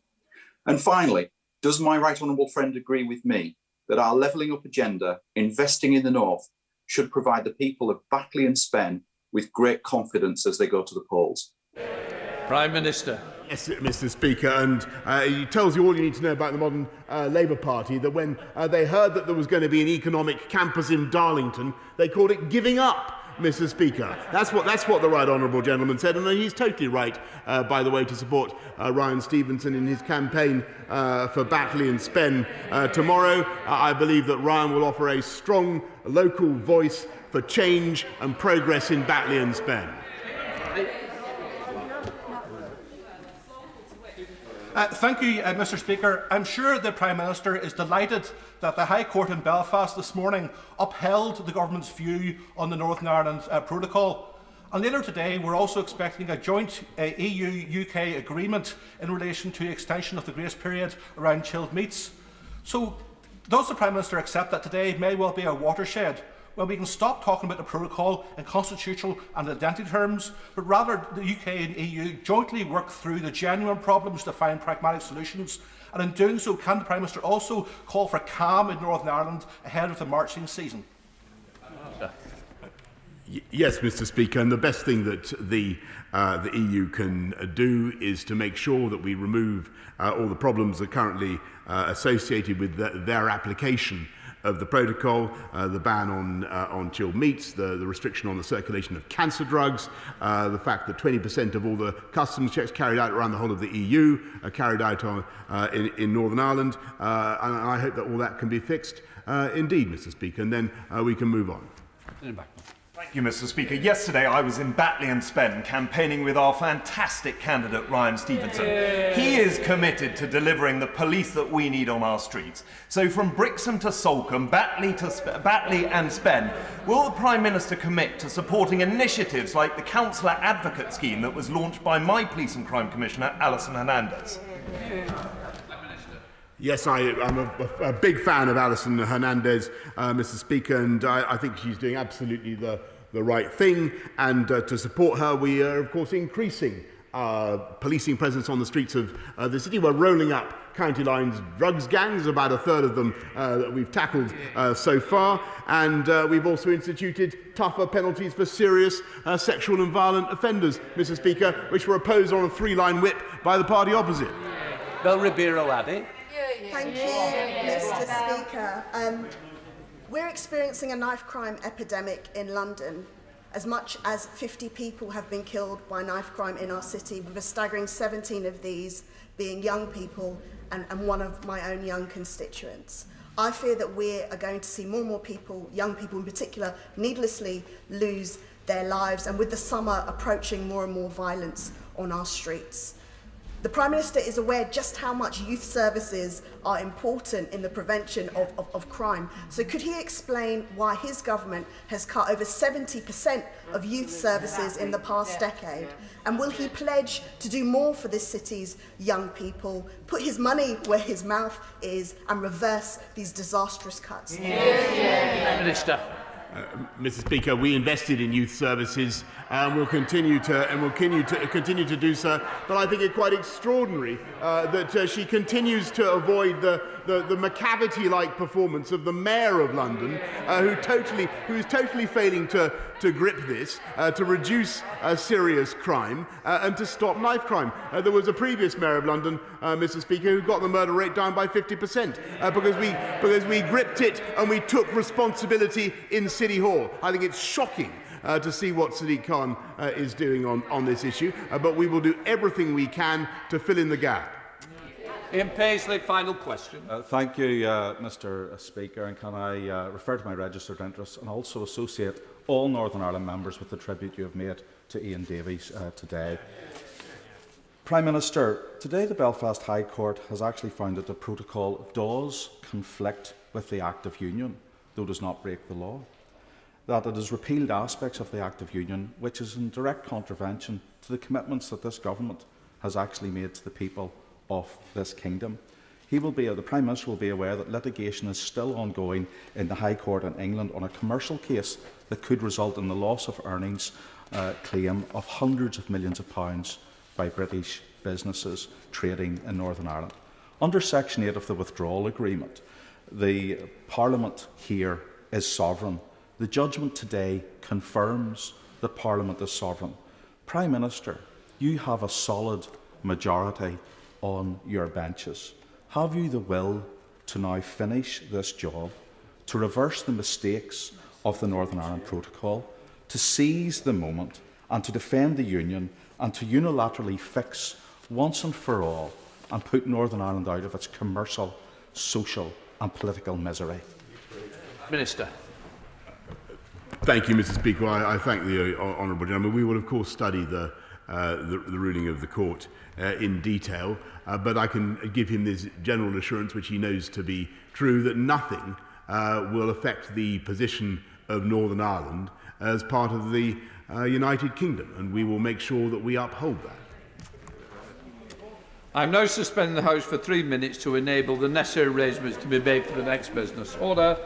And finally, does my right honourable friend agree with me that our levelling up agenda, investing in the North, should provide the people of Batley and Spen with great confidence as they go to the polls? Prime Minister. Yes, Mr. Speaker, and it tells you all you need to know about the modern Labour Party, that when they heard that there was going to be an economic campus in Darlington, they called it giving up, Mr. Speaker. That's what the right honourable gentleman said, and he's totally right, by the way, to support Ryan Stevenson in his campaign for Batley and Spen tomorrow. I believe that Ryan will offer a strong local voice for change and progress in Batley and Spen. Thank you, Mr. Speaker. I'm sure the Prime Minister is delighted that the High Court in Belfast this morning upheld the government's view on the Northern Ireland Protocol. And later today, we're also expecting a joint EU-UK agreement in relation to extension of the grace period around chilled meats. So, does the Prime Minister accept that today may well be a watershed, when we can stop talking about the protocol in constitutional and identity terms, but rather the UK and EU jointly work through the genuine problems to find pragmatic solutions? And in doing so, can the Prime Minister also call for calm in Northern Ireland ahead of the marching season? Yes, Mr. Speaker, and the best thing that the EU can do is to make sure that we remove all the problems that are currently associated with their application of the protocol, the ban on chilled meats, the restriction on the circulation of cancer drugs, the fact that 20% of all the customs checks carried out around the whole of the EU are carried out in Northern Ireland, and I hope that all that can be fixed indeed, Mr. Speaker, and then we can move on. Thank you, Mr. Speaker. Yesterday I was in Batley and Spen campaigning with our fantastic candidate Ryan Stevenson. He is committed to delivering the police that we need on our streets. So from Brixham to Salcombe, Batley and Spen, will the Prime Minister commit to supporting initiatives like the Councillor Advocate Scheme that was launched by my Police and Crime Commissioner Alison Hernandez? Yes, I'm a big fan of Alison Hernandez, Mr. Speaker, and I think she's doing absolutely the right thing. And to support her, we are, of course, increasing policing presence on the streets of the city. We're rolling up county lines drugs gangs, about a third of them that we've tackled so far. And we've also instituted tougher penalties for serious sexual and violent offenders, Mr. Speaker, which were opposed on a three-line whip by the party opposite. Bel Ribeiro Addy. Thank you, Mr. Speaker. We're experiencing a knife crime epidemic in London, As much as 50 people have been killed by knife crime in our city, with a staggering 17 of these being young people and one of my own young constituents. I fear that we are going to see more and more people, young people in particular, needlessly lose their lives, and with the summer approaching, more and more violence on our streets. The Prime Minister is aware just how much youth services are important in the prevention of crime. So could he explain why his government has cut over 70% of youth services in the past decade? And will he pledge to do more for this city's young people, put his money where his mouth is, and reverse these disastrous cuts? Minister. Mr. Speaker, we invested in youth services and will continue to do so. But I think it's quite extraordinary that she continues to avoid the McCavity-like performance of the Mayor of London, who is totally failing to grip this, to reduce serious crime and to stop knife crime. There was a previous Mayor of London, Mr. Speaker, who got the murder rate down by 50% because we gripped it and we took responsibility in City Hall. I think it's shocking to see what Sadiq Khan is doing on this issue, but we will do everything we can to fill in the gap. Ian Paisley, final question. Thank you, Mr. Speaker, and can I refer to my registered interests and also associate all Northern Ireland members with the tribute you have made to Ian Davies today. Prime Minister, today the Belfast High Court has actually found that the protocol does conflict with the Act of Union, though does not break the law. That it has repealed aspects of the Act of Union, which is in direct contravention to the commitments that this government has actually made to the people of this kingdom. The Prime Minister will be aware that litigation is still ongoing in the High Court in England on a commercial case that could result in the loss of earnings claim of hundreds of millions of pounds by British businesses trading in Northern Ireland. Under Section 8 of the Withdrawal Agreement, the Parliament here is sovereign. The judgment today confirms that Parliament is sovereign. Prime Minister, you have a solid majority on your benches. Have you the will to now finish this job, to reverse the mistakes of the Northern Ireland Protocol, to seize the moment and to defend the Union and to unilaterally fix once and for all and put Northern Ireland out of its commercial, social and political misery? Minister. Thank you, Mr. Speaker. I thank the honourable gentleman. We will, of course, study the ruling of the court in detail, but I can give him this general assurance, which he knows to be true, that nothing will affect the position of Northern Ireland as part of the United Kingdom, and we will make sure that we uphold that. I am now suspending the House for 3 minutes to enable the necessary arrangements to be made for the next business. Order.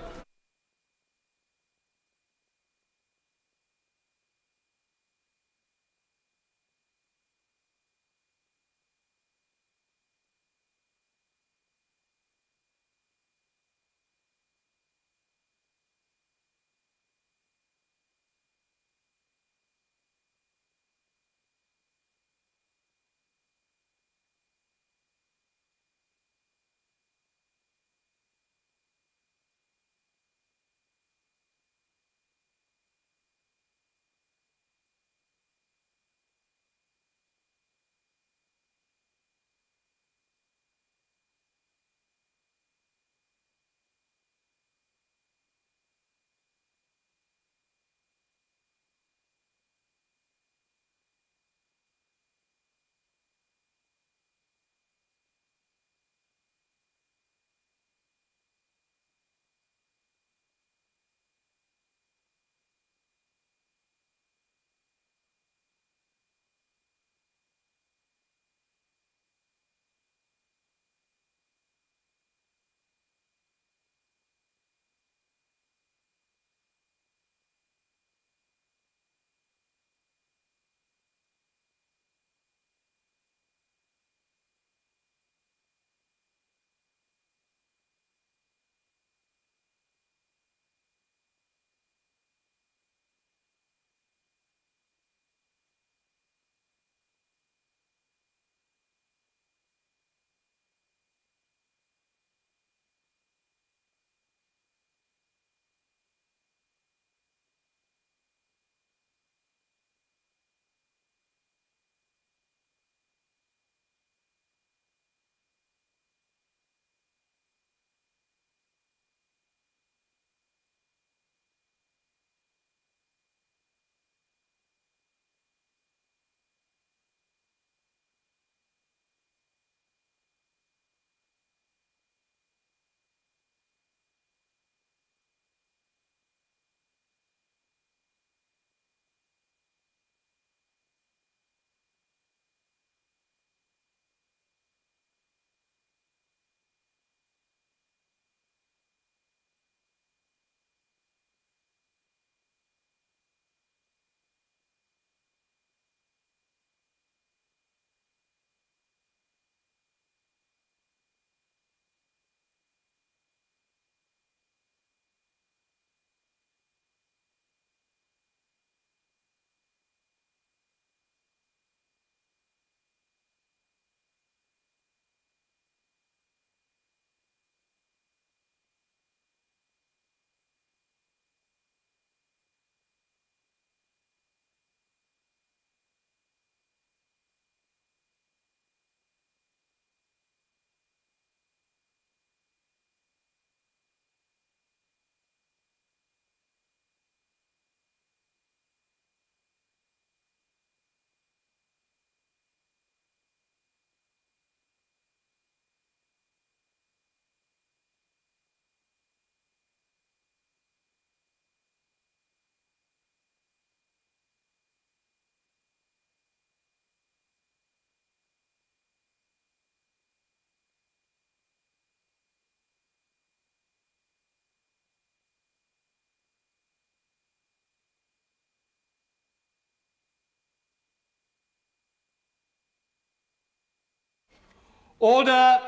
Order!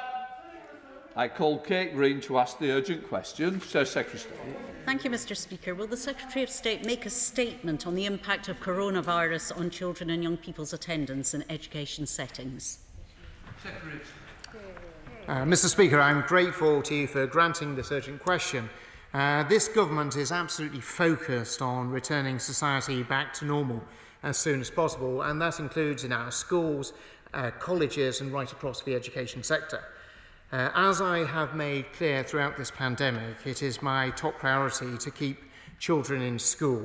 I call Kate Green to ask the urgent question. Sir Secretary of State. Thank you, Mr. Speaker. Will the Secretary of State make a statement on the impact of coronavirus on children and young people's attendance in education settings? Secretary. Mr. Speaker, I'm grateful to you for granting this urgent question. This government is absolutely focused on returning society back to normal as soon as possible, and that includes in our schools, colleges and right across the education sector. As I have made clear throughout this pandemic, it is my top priority to keep children in school.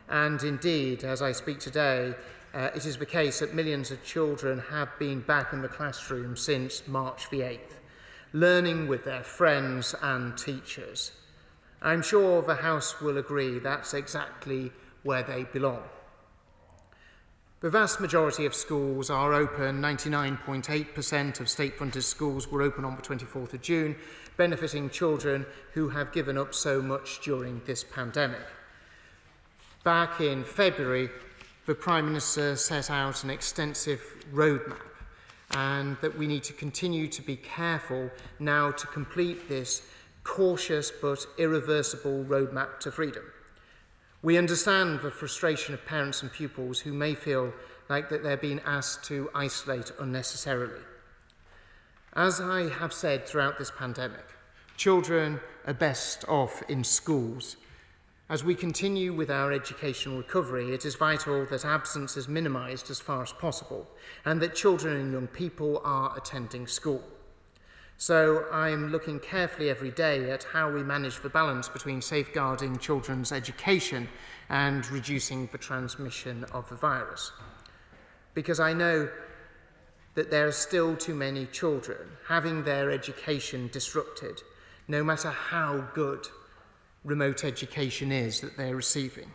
And indeed, as I speak today, it is the case that millions of children have been back in the classroom since March the 8th, learning with their friends and teachers. I'm sure the House will agree that's exactly where they belong. The vast majority of schools are open. 99.8% of state-funded schools were open on the 24th of June, benefiting children who have given up so much during this pandemic. Back in February, the Prime Minister set out an extensive roadmap, and that we need to continue to be careful now to complete this cautious but irreversible roadmap to freedom. We understand the frustration of parents and pupils who may feel like that they're being asked to isolate unnecessarily. As I have said throughout this pandemic, children are best off in schools. As we continue with our educational recovery, it is vital that absence is minimised as far as possible and that children and young people are attending school. So I'm looking carefully every day at how we manage the balance between safeguarding children's education and reducing the transmission of the virus. Because I know that there are still too many children having their education disrupted, no matter how good remote education is that they're receiving.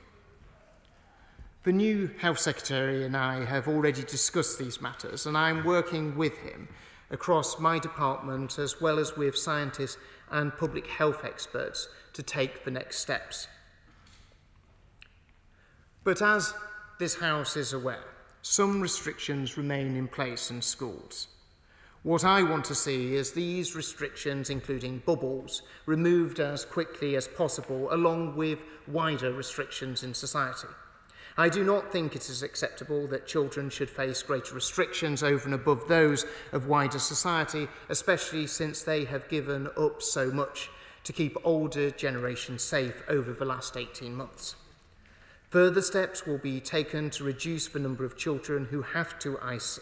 The new Health Secretary and I have already discussed these matters, and I'm working with him across my department as well as with scientists and public health experts to take the next steps. But as this House is aware, some restrictions remain in place in schools. What I want to see is these restrictions, including bubbles, removed as quickly as possible, along with wider restrictions in society. I do not think it is acceptable that children should face greater restrictions over and above those of wider society, especially since they have given up so much to keep older generations safe over the last 18 months. Further steps will be taken to reduce the number of children who have to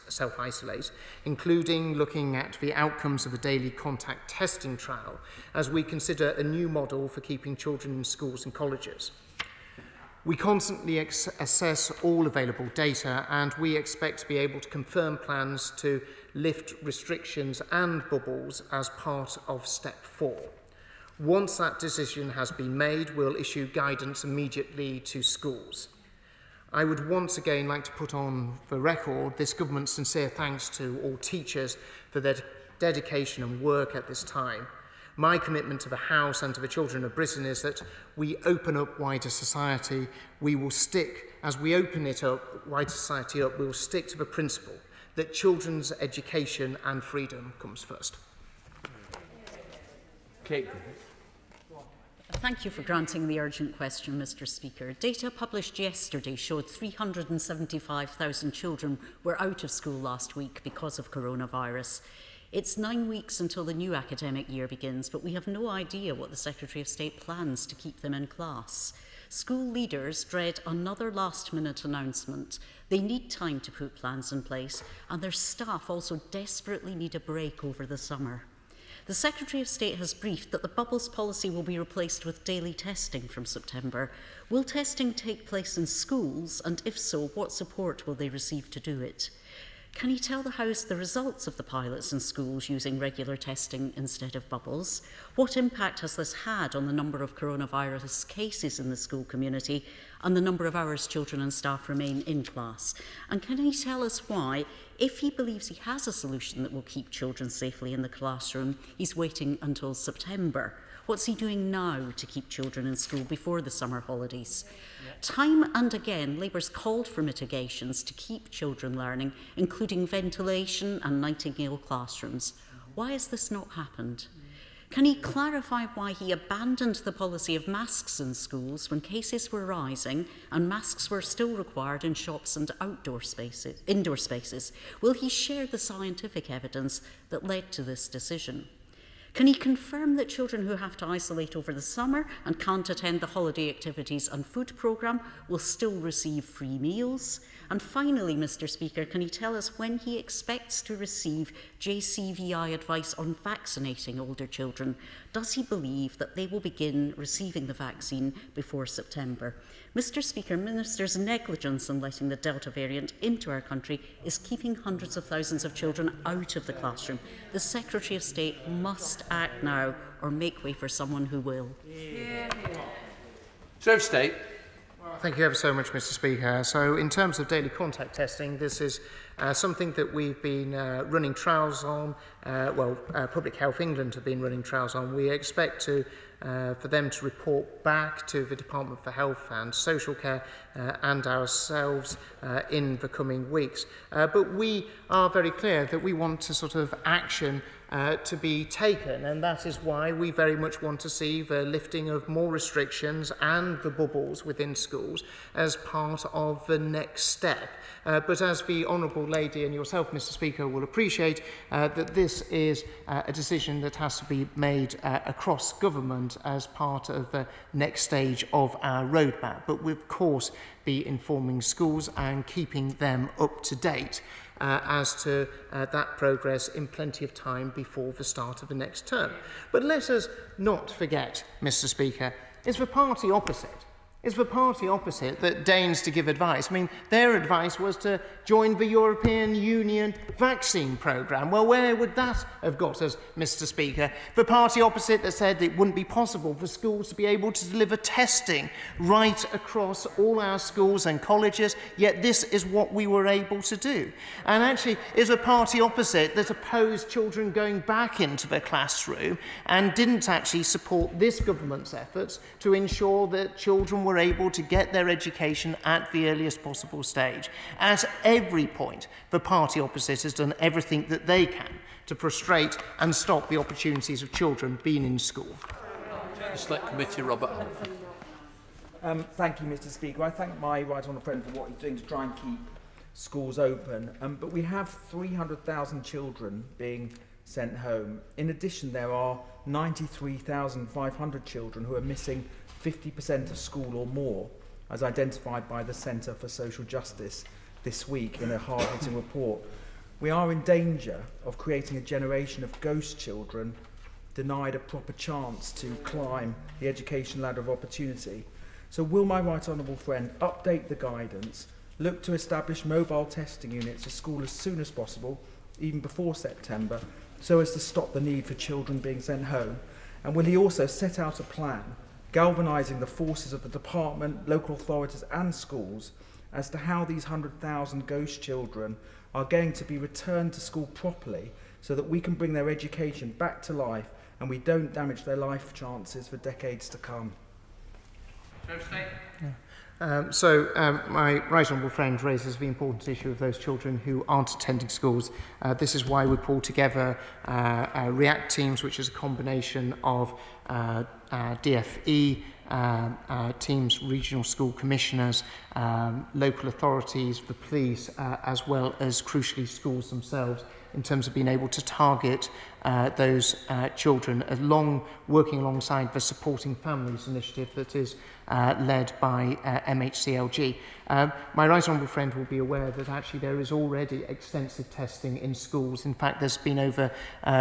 self-isolate, including looking at the outcomes of a daily contact testing trial, as we consider a new model for keeping children in schools and colleges. We constantly assess all available data, and we expect to be able to confirm plans to lift restrictions and bubbles as part of step 4. Once that decision has been made, we'll issue guidance immediately to schools. I would once again like to put on the record this government's sincere thanks to all teachers for their dedication and work at this time. My commitment to the House and to the children of Britain is that we open up wider society. We will stick, as we open it up, wider society up, we will stick to the principle that children's education and freedom comes first. Kate. Thank you for granting the urgent question, Mr. Speaker. Data published yesterday showed 375,000 children were out of school last week because of coronavirus. It's 9 weeks until the new academic year begins, but we have no idea what the Secretary of State plans to keep them in class. School leaders dread another last-minute announcement. They need time to put plans in place, and their staff also desperately need a break over the summer. The Secretary of State has briefed that the bubbles policy will be replaced with daily testing from September. Will testing take place in schools, and if so, what support will they receive to do it? Can you tell the House the results of the pilots in schools using regular testing instead of bubbles? What impact has this had on the number of coronavirus cases in the school community and the number of hours children and staff remain in class? And can he tell us why, if he believes he has a solution that will keep children safely in the classroom, he's waiting until September? What's he doing now to keep children in school before the summer holidays? Time and again, Labour's called for mitigations to keep children learning, including ventilation and nightingale classrooms. Why has this not happened? Can he clarify why he abandoned the policy of masks in schools when cases were rising and masks were still required in shops and indoor spaces? Will he share the scientific evidence that led to this decision? Can he confirm that children who have to isolate over the summer and can't attend the holiday activities and food programme will still receive free meals? And finally, Mr. Speaker, can he tell us when he expects to receive JCVI advice on vaccinating older children? Does he believe that they will begin receiving the vaccine before September? Mr. Speaker, Ministers' negligence in letting the Delta variant into our country is keeping hundreds of thousands of children out of the classroom. The Secretary of State must act now or make way for someone who will. Secretary of State. Thank you ever so much, Mr. Speaker. So in terms of daily contact testing, this is something that we've been running trials on. Public Health England have been running trials on. We expect for them to report back to the Department for Health and Social Care and ourselves in the coming weeks. But we are very clear that we want to sort of action to be taken, and that is why we very much want to see the lifting of more restrictions and the bubbles within schools as part of the next step. But as the Honourable Lady and yourself, Mr. Speaker, will appreciate, that this is a decision that has to be made across government as part of the next stage of our roadmap. But we'll, of course, be informing schools and keeping them up to date as to that progress in plenty of time before the start of the next term. But let us not forget, Mr. Speaker, it's the party opposite. It's the party opposite that deigns to give advice. I mean, their advice was to join the European Union vaccine programme. Well, where would that have got us, Mr. Speaker? The party opposite that said it wouldn't be possible for schools to be able to deliver testing right across all our schools and colleges, yet this is what we were able to do. And actually, is a party opposite that opposed children going back into the classroom and didn't actually support this government's efforts to ensure that children were able to get their education at the earliest possible stage. At every point, the party opposite has done everything that they can to frustrate and stop the opportunities of children being in school. Select Committee, Robert Hunt. Thank you, Mr. Speaker. I thank my right honourable friend for what he's doing to try and keep schools open. But we have 300,000 children being sent home. In addition, there are 93,500 children who are missing 50% of school or more, as identified by the Centre for Social Justice this week in a hard-hitting report. We are in danger of creating a generation of ghost children denied a proper chance to climb the education ladder of opportunity. So will my right honourable friend update the guidance, look to establish mobile testing units at school as soon as possible, even before September, so as to stop the need for children being sent home? And will he also set out a plan galvanising the forces of the department, local authorities and schools as to how these 100,000 ghost children are going to be returned to school properly so that we can bring their education back to life and we don't damage their life chances for decades to come? My right honourable friend raises the important issue of those children who aren't attending schools. This is why we pulled together REACT teams, which is a combination of DFE teams, regional school commissioners, local authorities, the police, as well as, crucially, schools themselves, in terms of being able to target those children, working alongside the Supporting Families initiative that is led by MHCLG. My right honourable friend will be aware that actually there is already extensive testing in schools. In fact, there's been over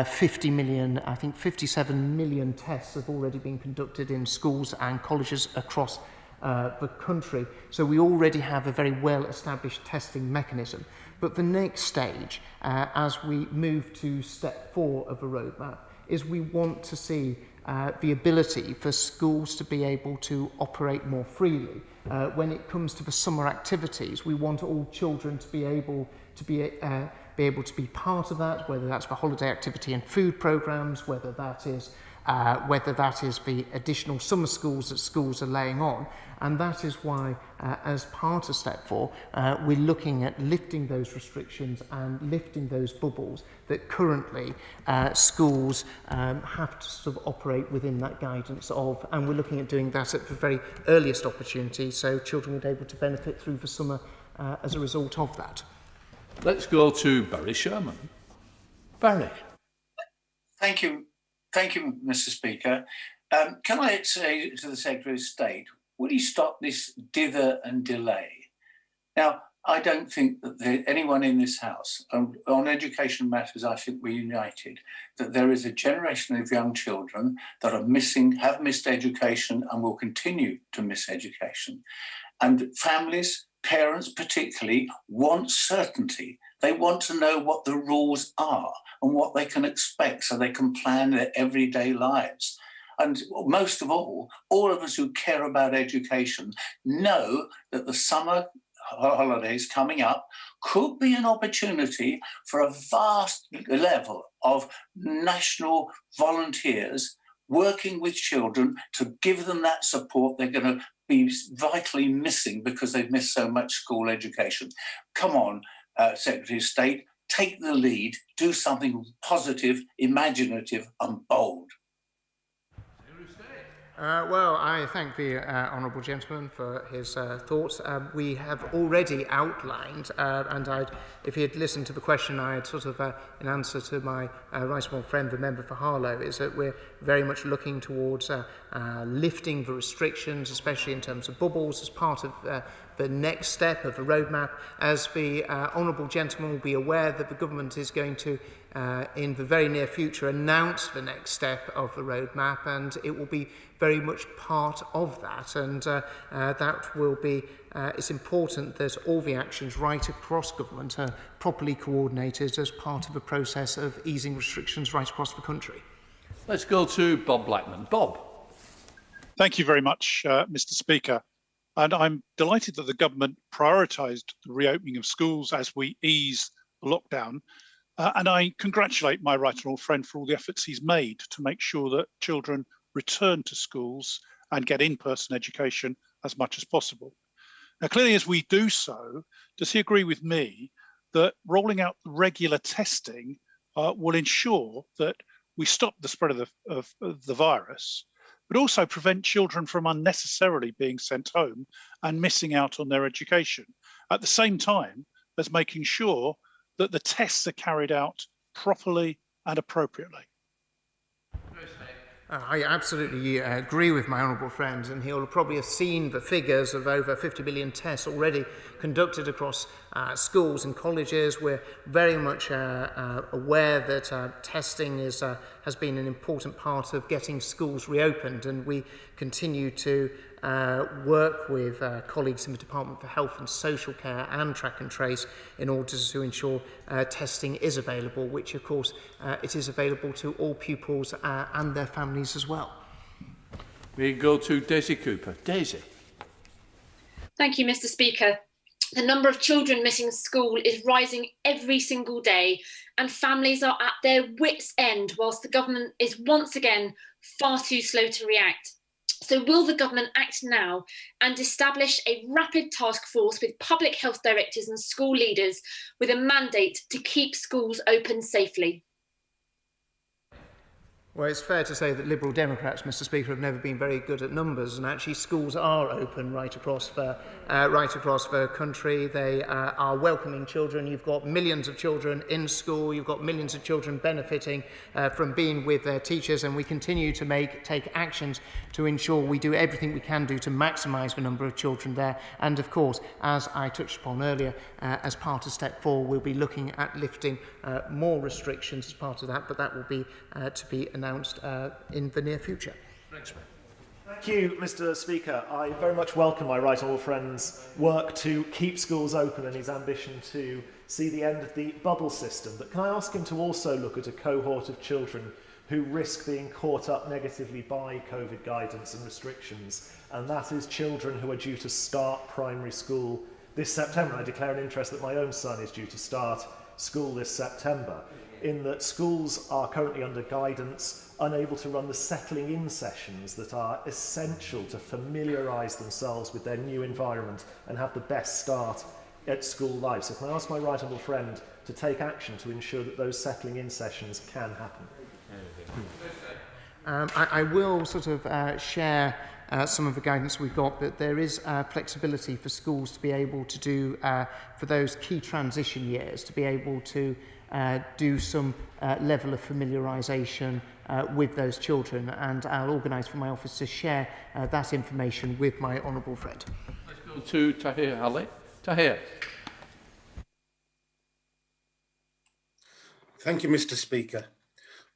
50 million, I think 57 million tests have already been conducted in schools and colleges across the country. So we already have a very well-established testing mechanism. But the next stage, as we move to step 4 of the roadmap, is we want to see the ability for schools to be able to operate more freely. When it comes to the summer activities, we want all children to be able to be part of that, whether that's the holiday activity and food programmes, whether that is whether that is the additional summer schools that schools are laying on. And that is why, as part of Step 4, we're looking at lifting those restrictions and lifting those bubbles that currently schools have to sort of operate within that guidance of, and we're looking at doing that at the very earliest opportunity, so children would be able to benefit through the summer as a result of that. Let's go to Barry Sherman. Barry. Thank you, Mr. Speaker. Can I say to the Secretary of State, will he stop this dither and delay? Now, I don't think that anyone in this House, on education matters, I think we're united, that there is a generation of young children that are missing, have missed education and will continue to miss education. And families, parents particularly, want certainty. They want to know what the rules are and what they can expect so they can plan their everyday lives. And most of all of us who care about education know that the summer holidays coming up could be an opportunity for a vast level of national volunteers working with children to give them that support they're going to be vitally missing because they've missed so much school education. Come on, Secretary of State, take the lead, do something positive, imaginative and bold. Well, I thank the honourable gentleman for his thoughts. We have already outlined, and if he had listened to the question, I had sort of, in answer to my right honourable friend, the member for Harlow, is that we're very much looking towards lifting the restrictions, especially in terms of bubbles, as part of the next step of the roadmap. As the honourable gentleman will be aware that the government is going to, in the very near future, announce the next step of the roadmap, and it will be very much part of that, and that will be, it's important that all the actions right across government are properly coordinated as part of a process of easing restrictions right across the country. Let's go to Bob Blackman. Bob. Thank you very much, Mr. Speaker. And I'm delighted that the government prioritised the reopening of schools as we ease the lockdown. And I congratulate my right honourable friend for all the efforts he's made to make sure that children return to schools and get in-person education as much as possible. Now, clearly, as we do so, does he agree with me that rolling out regular testing will ensure that we stop the spread of the virus, but also prevent children from unnecessarily being sent home and missing out on their education, at the same time as making sure that the tests are carried out properly and appropriately? I absolutely agree with my honourable friend, and he'll probably have seen the figures of over 50 million tests already conducted across schools and colleges. We're very much aware that testing has been an important part of getting schools reopened, and we continue to work with colleagues in the Department for Health and Social Care and Track and Trace in order to ensure testing is available, which of course it is available to all pupils and their families as well. We go to Daisy Cooper. Daisy. Thank you, Mr. Speaker. The number of children missing school is rising every single day, and families are at their wits' end whilst the government is once again far too slow to react. So will the government act now and establish a rapid task force with public health directors and school leaders with a mandate to keep schools open safely? Well, it's fair to say that Liberal Democrats, Mr. Speaker, have never been very good at numbers, and actually schools are open right across the country. They are welcoming children. You've got millions of children in school. You've got millions of children benefiting from being with their teachers, and we continue to take actions to ensure we do everything we can do to maximise the number of children there. And of course, as I touched upon earlier, as part of Step 4, we'll be looking at lifting more restrictions as part of that, but that will be to be announced in the near future. Thank you, Mr. Speaker. I very much welcome my right honourable friend's work to keep schools open and his ambition to see the end of the bubble system. But can I ask him to also look at a cohort of children who risk being caught up negatively by COVID guidance and restrictions, and that is children who are due to start primary school this September. I declare an interest that my own son is due to start school this September. in that schools are currently under guidance, unable to run the settling in sessions that are essential to familiarise themselves with their new environment and have the best start at school life. So can I ask my right honourable friend to take action to ensure that those settling in sessions can happen? I will sort of share some of the guidance we've got, that there is flexibility for schools to be able to do, for those key transition years, to be able to do some level of familiarisation with those children, and I'll organise for my office to share that information with my honourable friend. Let's go to Tahir Ali. Tahir. Thank you, Mr. Speaker.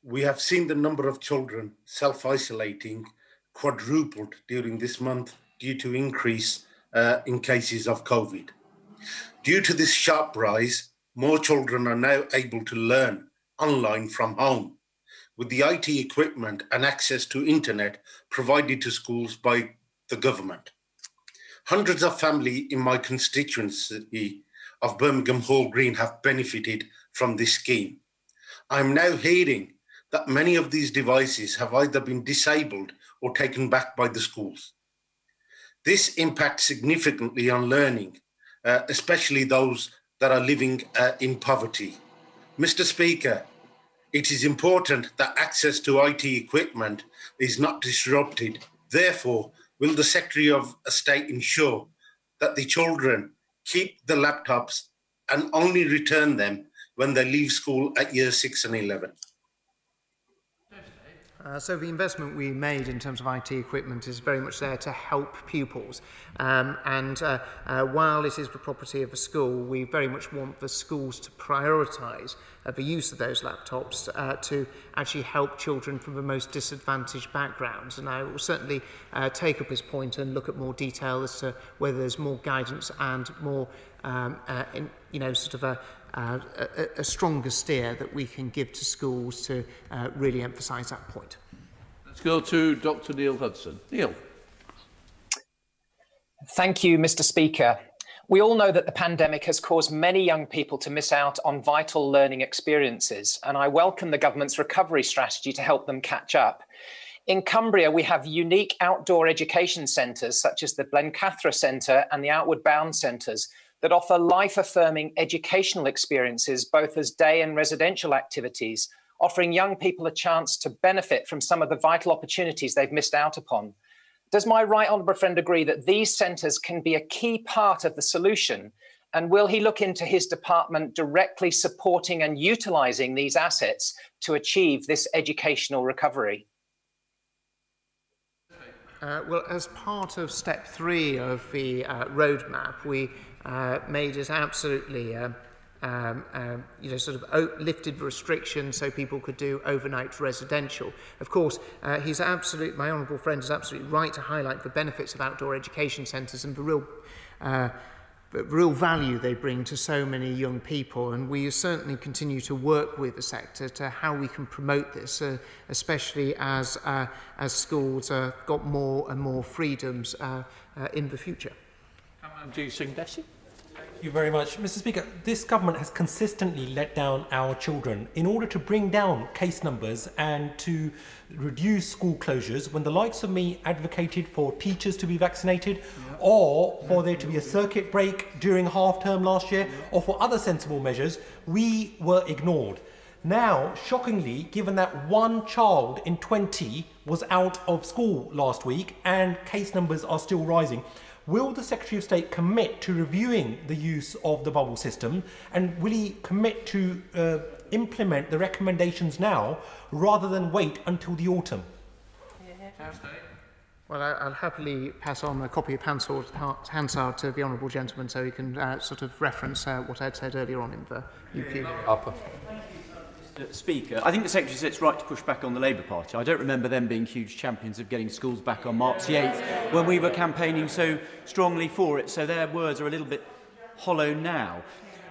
We have seen the number of children self-isolating quadrupled during this month due to increase in cases of COVID. Due to this sharp rise, more children are now able to learn online from home, with the IT equipment and access to internet provided to schools by the government. Hundreds of families in my constituency of Birmingham Hall Green have benefited from this scheme. I'm now hearing that many of these devices have either been disabled or taken back by the schools. This impacts significantly on learning, especially those that are living in poverty. Mr. Speaker, it is important that access to IT equipment is not disrupted. Therefore, will the Secretary of State ensure that the children keep the laptops and only return them when they leave school at year 6 and 11? So the investment we made in terms of IT equipment is very much there to help pupils. While it is the property of a school, we very much want the schools to prioritise the use of those laptops to actually help children from the most disadvantaged backgrounds. And I will certainly take up his point and look at more detail as to whether there's more guidance and more, a stronger steer that we can give to schools to really emphasise that point. Let's go to Dr. Neil Hudson. Neil. Thank you, Mr. Speaker. We all know that the pandemic has caused many young people to miss out on vital learning experiences, and I welcome the government's recovery strategy to help them catch up. In Cumbria, we have unique outdoor education centres such as the Blencathra Centre and the Outward Bound Centres that offer life-affirming educational experiences, both as day and residential activities, offering young people a chance to benefit from some of the vital opportunities they've missed out upon. Does my right honourable friend agree that these centres can be a key part of the solution? And will he look into his department directly supporting and utilising these assets to achieve this educational recovery? Well, as part of step 3 of the roadmap, we made it absolutely, lifted the restrictions so people could do overnight residential. Of course, my honourable friend is absolutely right to highlight the benefits of outdoor education centres and the real value they bring to so many young people, and we certainly continue to work with the sector to how we can promote this, especially as schools got more and more freedoms in the future. Thank you very much. Mr. Speaker, this government has consistently let down our children. In order to bring down case numbers and to reduce school closures, when the likes of me advocated for teachers to be vaccinated, or for there to be a circuit break during half-term last year, or for other sensible measures, we were ignored. Now, shockingly, given that 1 child in 20 was out of school last week and case numbers are still rising, will the Secretary of State commit to reviewing the use of the bubble system, and will he commit to implement the recommendations now rather than wait until the autumn? Well, I'll happily pass on a copy of Hansard to the honourable gentleman so he can reference what I'd said earlier on in the UQ. Speaker, I think the Secretary of State's right to push back on the Labour Party. I don't remember them being huge champions of getting schools back on March the 8th when we were campaigning so strongly for it, so their words are a little bit hollow now.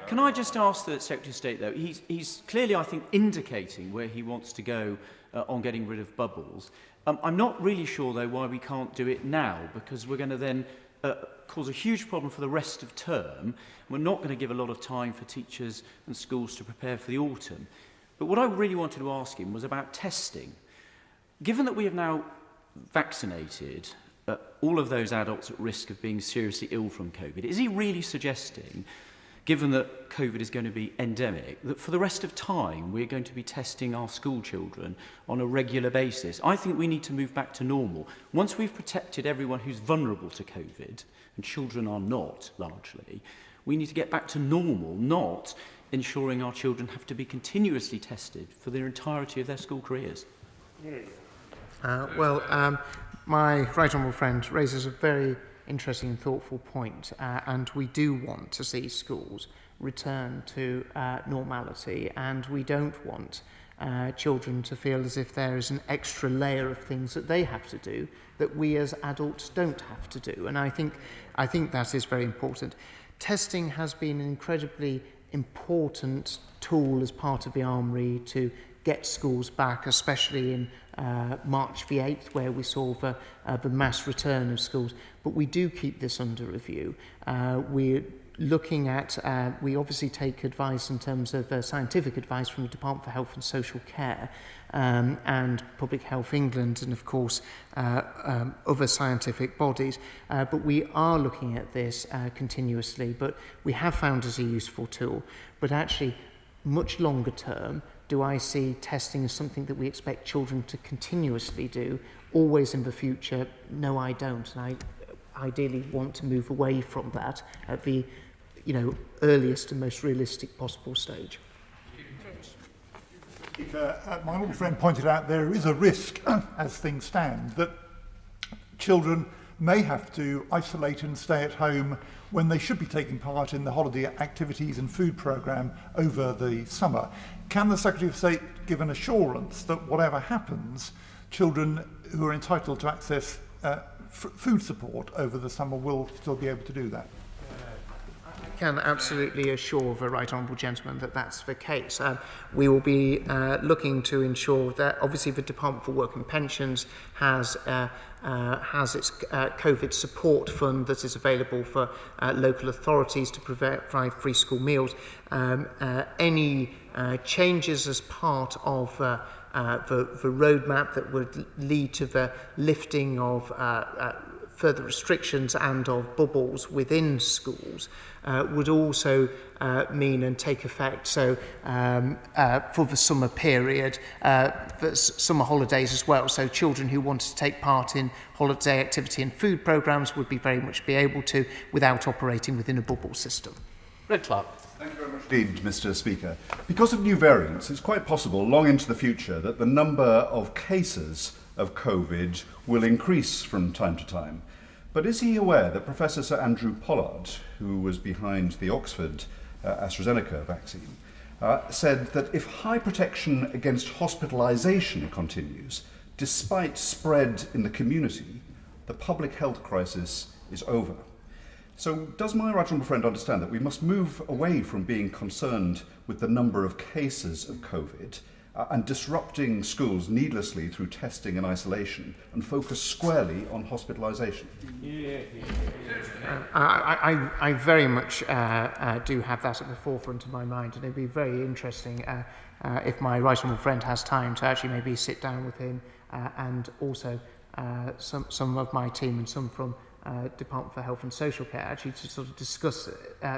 Can I just ask the Secretary of State, though, he's clearly, I think, indicating where he wants to go on getting rid of bubbles. I'm not really sure, though, why we can't do it now, because we're going to then cause a huge problem for the rest of term. We're not going to give a lot of time for teachers and schools to prepare for the autumn. But what I really wanted to ask him was about testing. Given that we have now vaccinated all of those adults at risk of being seriously ill from COVID, is he really suggesting, given that COVID is going to be endemic, that for the rest of time we're going to be testing our school children on a regular basis? I think we need to move back to normal. Once we've protected everyone who's vulnerable to COVID, and children are not largely, we need to get back to normal, not ensuring our children have to be continuously tested for the entirety of their school careers. My right honourable friend raises a very interesting and thoughtful point, and we do want to see schools return to normality, and we don't want children to feel as if there is an extra layer of things that they have to do that we as adults don't have to do. And I think that is very important. Testing has been an incredibly important tool as part of the armoury to get schools back, especially in March the 8th, where we saw the mass return of schools. But we do keep this under review. We're looking at, we obviously take advice in terms of scientific advice from the Department for Health and Social Care and Public Health England, and of course other scientific bodies. But we are looking at this continuously, but we have found it a useful tool. But actually, much longer term, do I see testing as something that we expect children to continuously do, always in the future? No, I don't. And I ideally want to move away from that at the earliest and most realistic possible stage. My old friend pointed out there is a risk, as things stand, that children may have to isolate and stay at home when they should be taking part in the holiday activities and food programme over the summer. Can the Secretary of State give an assurance that whatever happens, children who are entitled to access food support over the summer will still be able to do that? I can absolutely assure the right honourable gentleman that that's the case. We will be looking to ensure that obviously the Department for Work and Pensions has its COVID support fund that is available for local authorities to provide free school meals. Any changes as part of the roadmap that would lead to the lifting of further restrictions and of bubbles within schools would also mean and take effect. So for the summer period, for summer holidays as well. So children who wanted to take part in holiday activity and food programmes would be very much be able to without operating within a bubble system. Red Clark. Thank you very much indeed, Mr. Speaker. Because of new variants, it's quite possible long into the future that the number of cases of COVID will increase from time to time. But is he aware that Professor Sir Andrew Pollard, who was behind the Oxford AstraZeneca vaccine, said that if high protection against hospitalisation continues, despite spread in the community, the public health crisis is over? So does my right honourable friend understand that we must move away from being concerned with the number of cases of COVID and disrupting schools needlessly through testing and isolation and focus squarely on hospitalisation? I very much do have that at the forefront of my mind, and it'd be very interesting if my right honourable friend has time to actually maybe sit down with him and also some of my team and some from Department for Health and Social Care actually to sort of discuss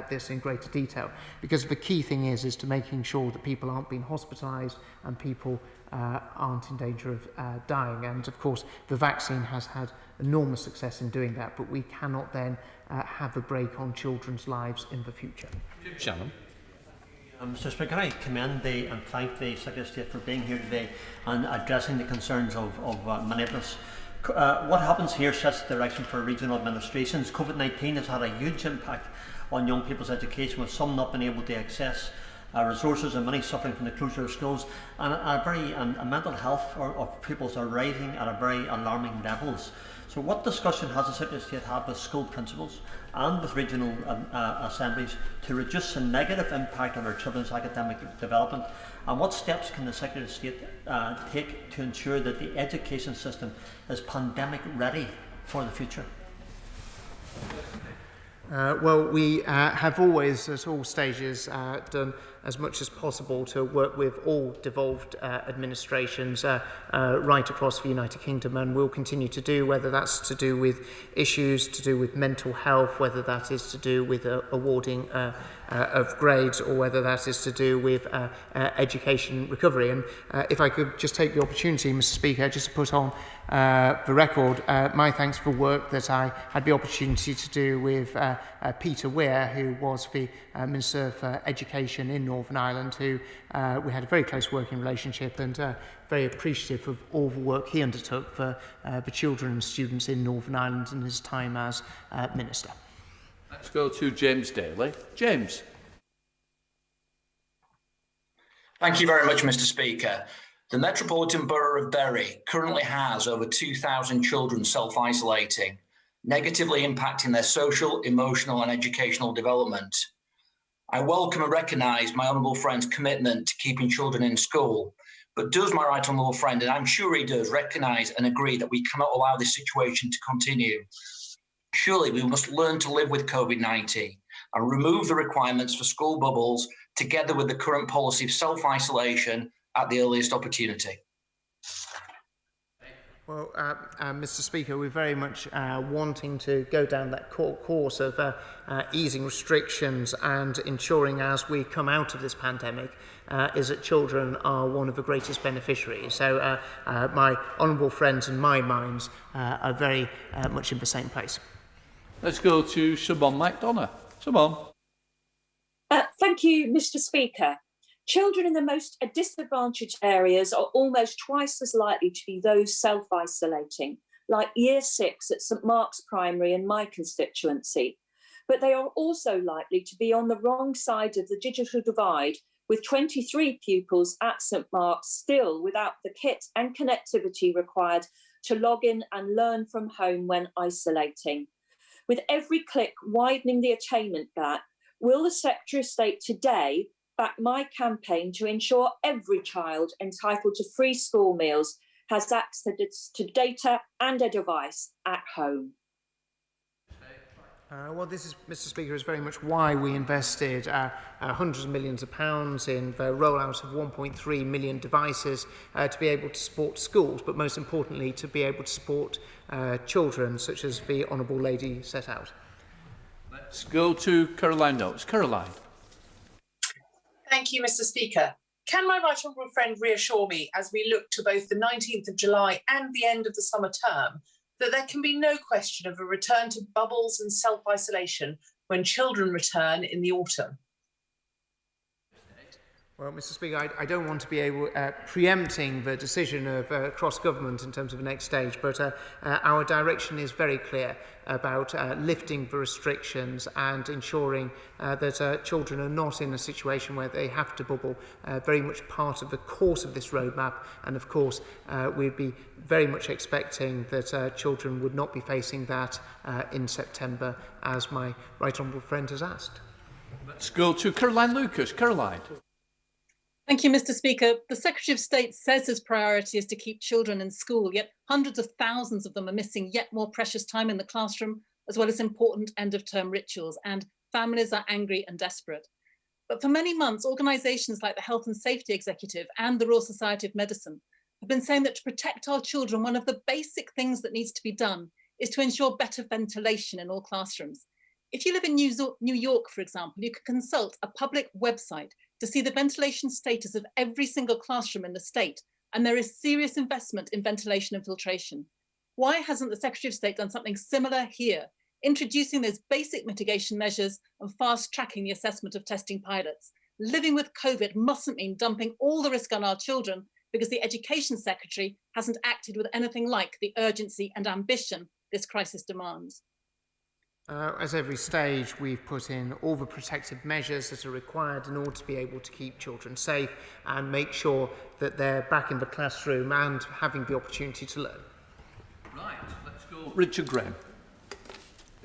this in greater detail, because the key thing is to making sure that people aren't being hospitalised and people aren't in danger of dying. And of course the vaccine has had enormous success in doing that, but we cannot then have a break on children's lives in the future. Shannon. Mr. Speaker, I commend and thank the Secretary of State for being here today and addressing the concerns of many of us. What happens here sets the direction for regional administrations. COVID-19 has had a huge impact on young people's education, with some not being able to access resources and many suffering from the closure of schools, and mental health of pupils are rising at a very alarming levels. So what discussion has the Secretary of State had with school principals and with regional assemblies to reduce the negative impact on our children's academic development? And what steps can the Secretary of State take to ensure that the education system is pandemic ready for the future? Well, we have always, at all stages, done as much as possible to work with all devolved administrations right across the United Kingdom, and will continue to do, whether that's to do with issues to do with mental health, whether that is to do with awarding of grades, or whether that is to do with education recovery. And if I could just take the opportunity, Mr. Speaker, just to put on the record my thanks for work that I had the opportunity to do with Peter Weir, who was the Minister for Education in Northern Ireland, who we had a very close working relationship, and very appreciative of all the work he undertook for the children and students in Northern Ireland in his time as Minister. Let's go to James Daly. James. Thank you very much, Mr. Speaker. The Metropolitan Borough of Bury currently has over 2,000 children self-isolating, negatively impacting their social, emotional and educational development. I welcome and recognise my honourable friend's commitment to keeping children in school, but does my right honourable friend, and I'm sure he does, recognise and agree that we cannot allow this situation to continue? Surely we must learn to live with COVID-19 and remove the requirements for school bubbles, together with the current policy of self-isolation at the earliest opportunity. Well, Mr. Speaker, we're very much wanting to go down that course of easing restrictions and ensuring, as we come out of this pandemic, is that children are one of the greatest beneficiaries. So my honourable friends and my minds are very much in the same place. Let's go to Siobhan McDonough. Siobhan. Thank you, Mr. Speaker. Children in the most disadvantaged areas are almost twice as likely to be those self-isolating, like Year 6 at St Mark's Primary in my constituency. But they are also likely to be on the wrong side of the digital divide, with 23 pupils at St Mark's still without the kit and connectivity required to log in and learn from home when isolating. With every click widening the attainment gap, will the Secretary of State today back my campaign to ensure every child entitled to free school meals has access to data and a device at home? Well, this is, Mr. Speaker, is very much why we invested hundreds of millions of pounds in the rollout of 1.3 million devices to be able to support schools, but most importantly, to be able to support children, such as the Honourable Lady set out. Let's go to Caroline Notes. Caroline. Thank you, Mr. Speaker. Can my right honourable friend reassure me, as we look to both the 19th of July and the end of the summer term, that there can be no question of a return to bubbles and self-isolation when children return in the autumn? Well, Mr. Speaker, I don't want to be preempting the decision of cross-government in terms of the next stage, but our direction is very clear about lifting the restrictions and ensuring that children are not in a situation where they have to bubble, very much part of the course of this roadmap. And of course, we'd be very much expecting that children would not be facing that in September, as my right honourable friend has asked. Let's go to Caroline Lucas. Caroline. Thank you, Mr. Speaker. The Secretary of State says his priority is to keep children in school, yet hundreds of thousands of them are missing yet more precious time in the classroom, as well as important end-of-term rituals, and families are angry and desperate. But for many months, organisations like the Health and Safety Executive and the Royal Society of Medicine have been saying that to protect our children, one of the basic things that needs to be done is to ensure better ventilation in all classrooms. If you live in New York, for example, you can consult a public website to see the ventilation status of every single classroom in the state, and there is serious investment in ventilation and filtration. Why hasn't the Secretary of State done something similar here, introducing those basic mitigation measures and fast-tracking the assessment of testing pilots? Living with COVID mustn't mean dumping all the risk on our children because the Education Secretary hasn't acted with anything like the urgency and ambition this crisis demands. As every stage, we've put in all the protective measures that are required in order to be able to keep children safe and make sure that they're back in the classroom and having the opportunity to learn. Right, let's go. Richard Graham.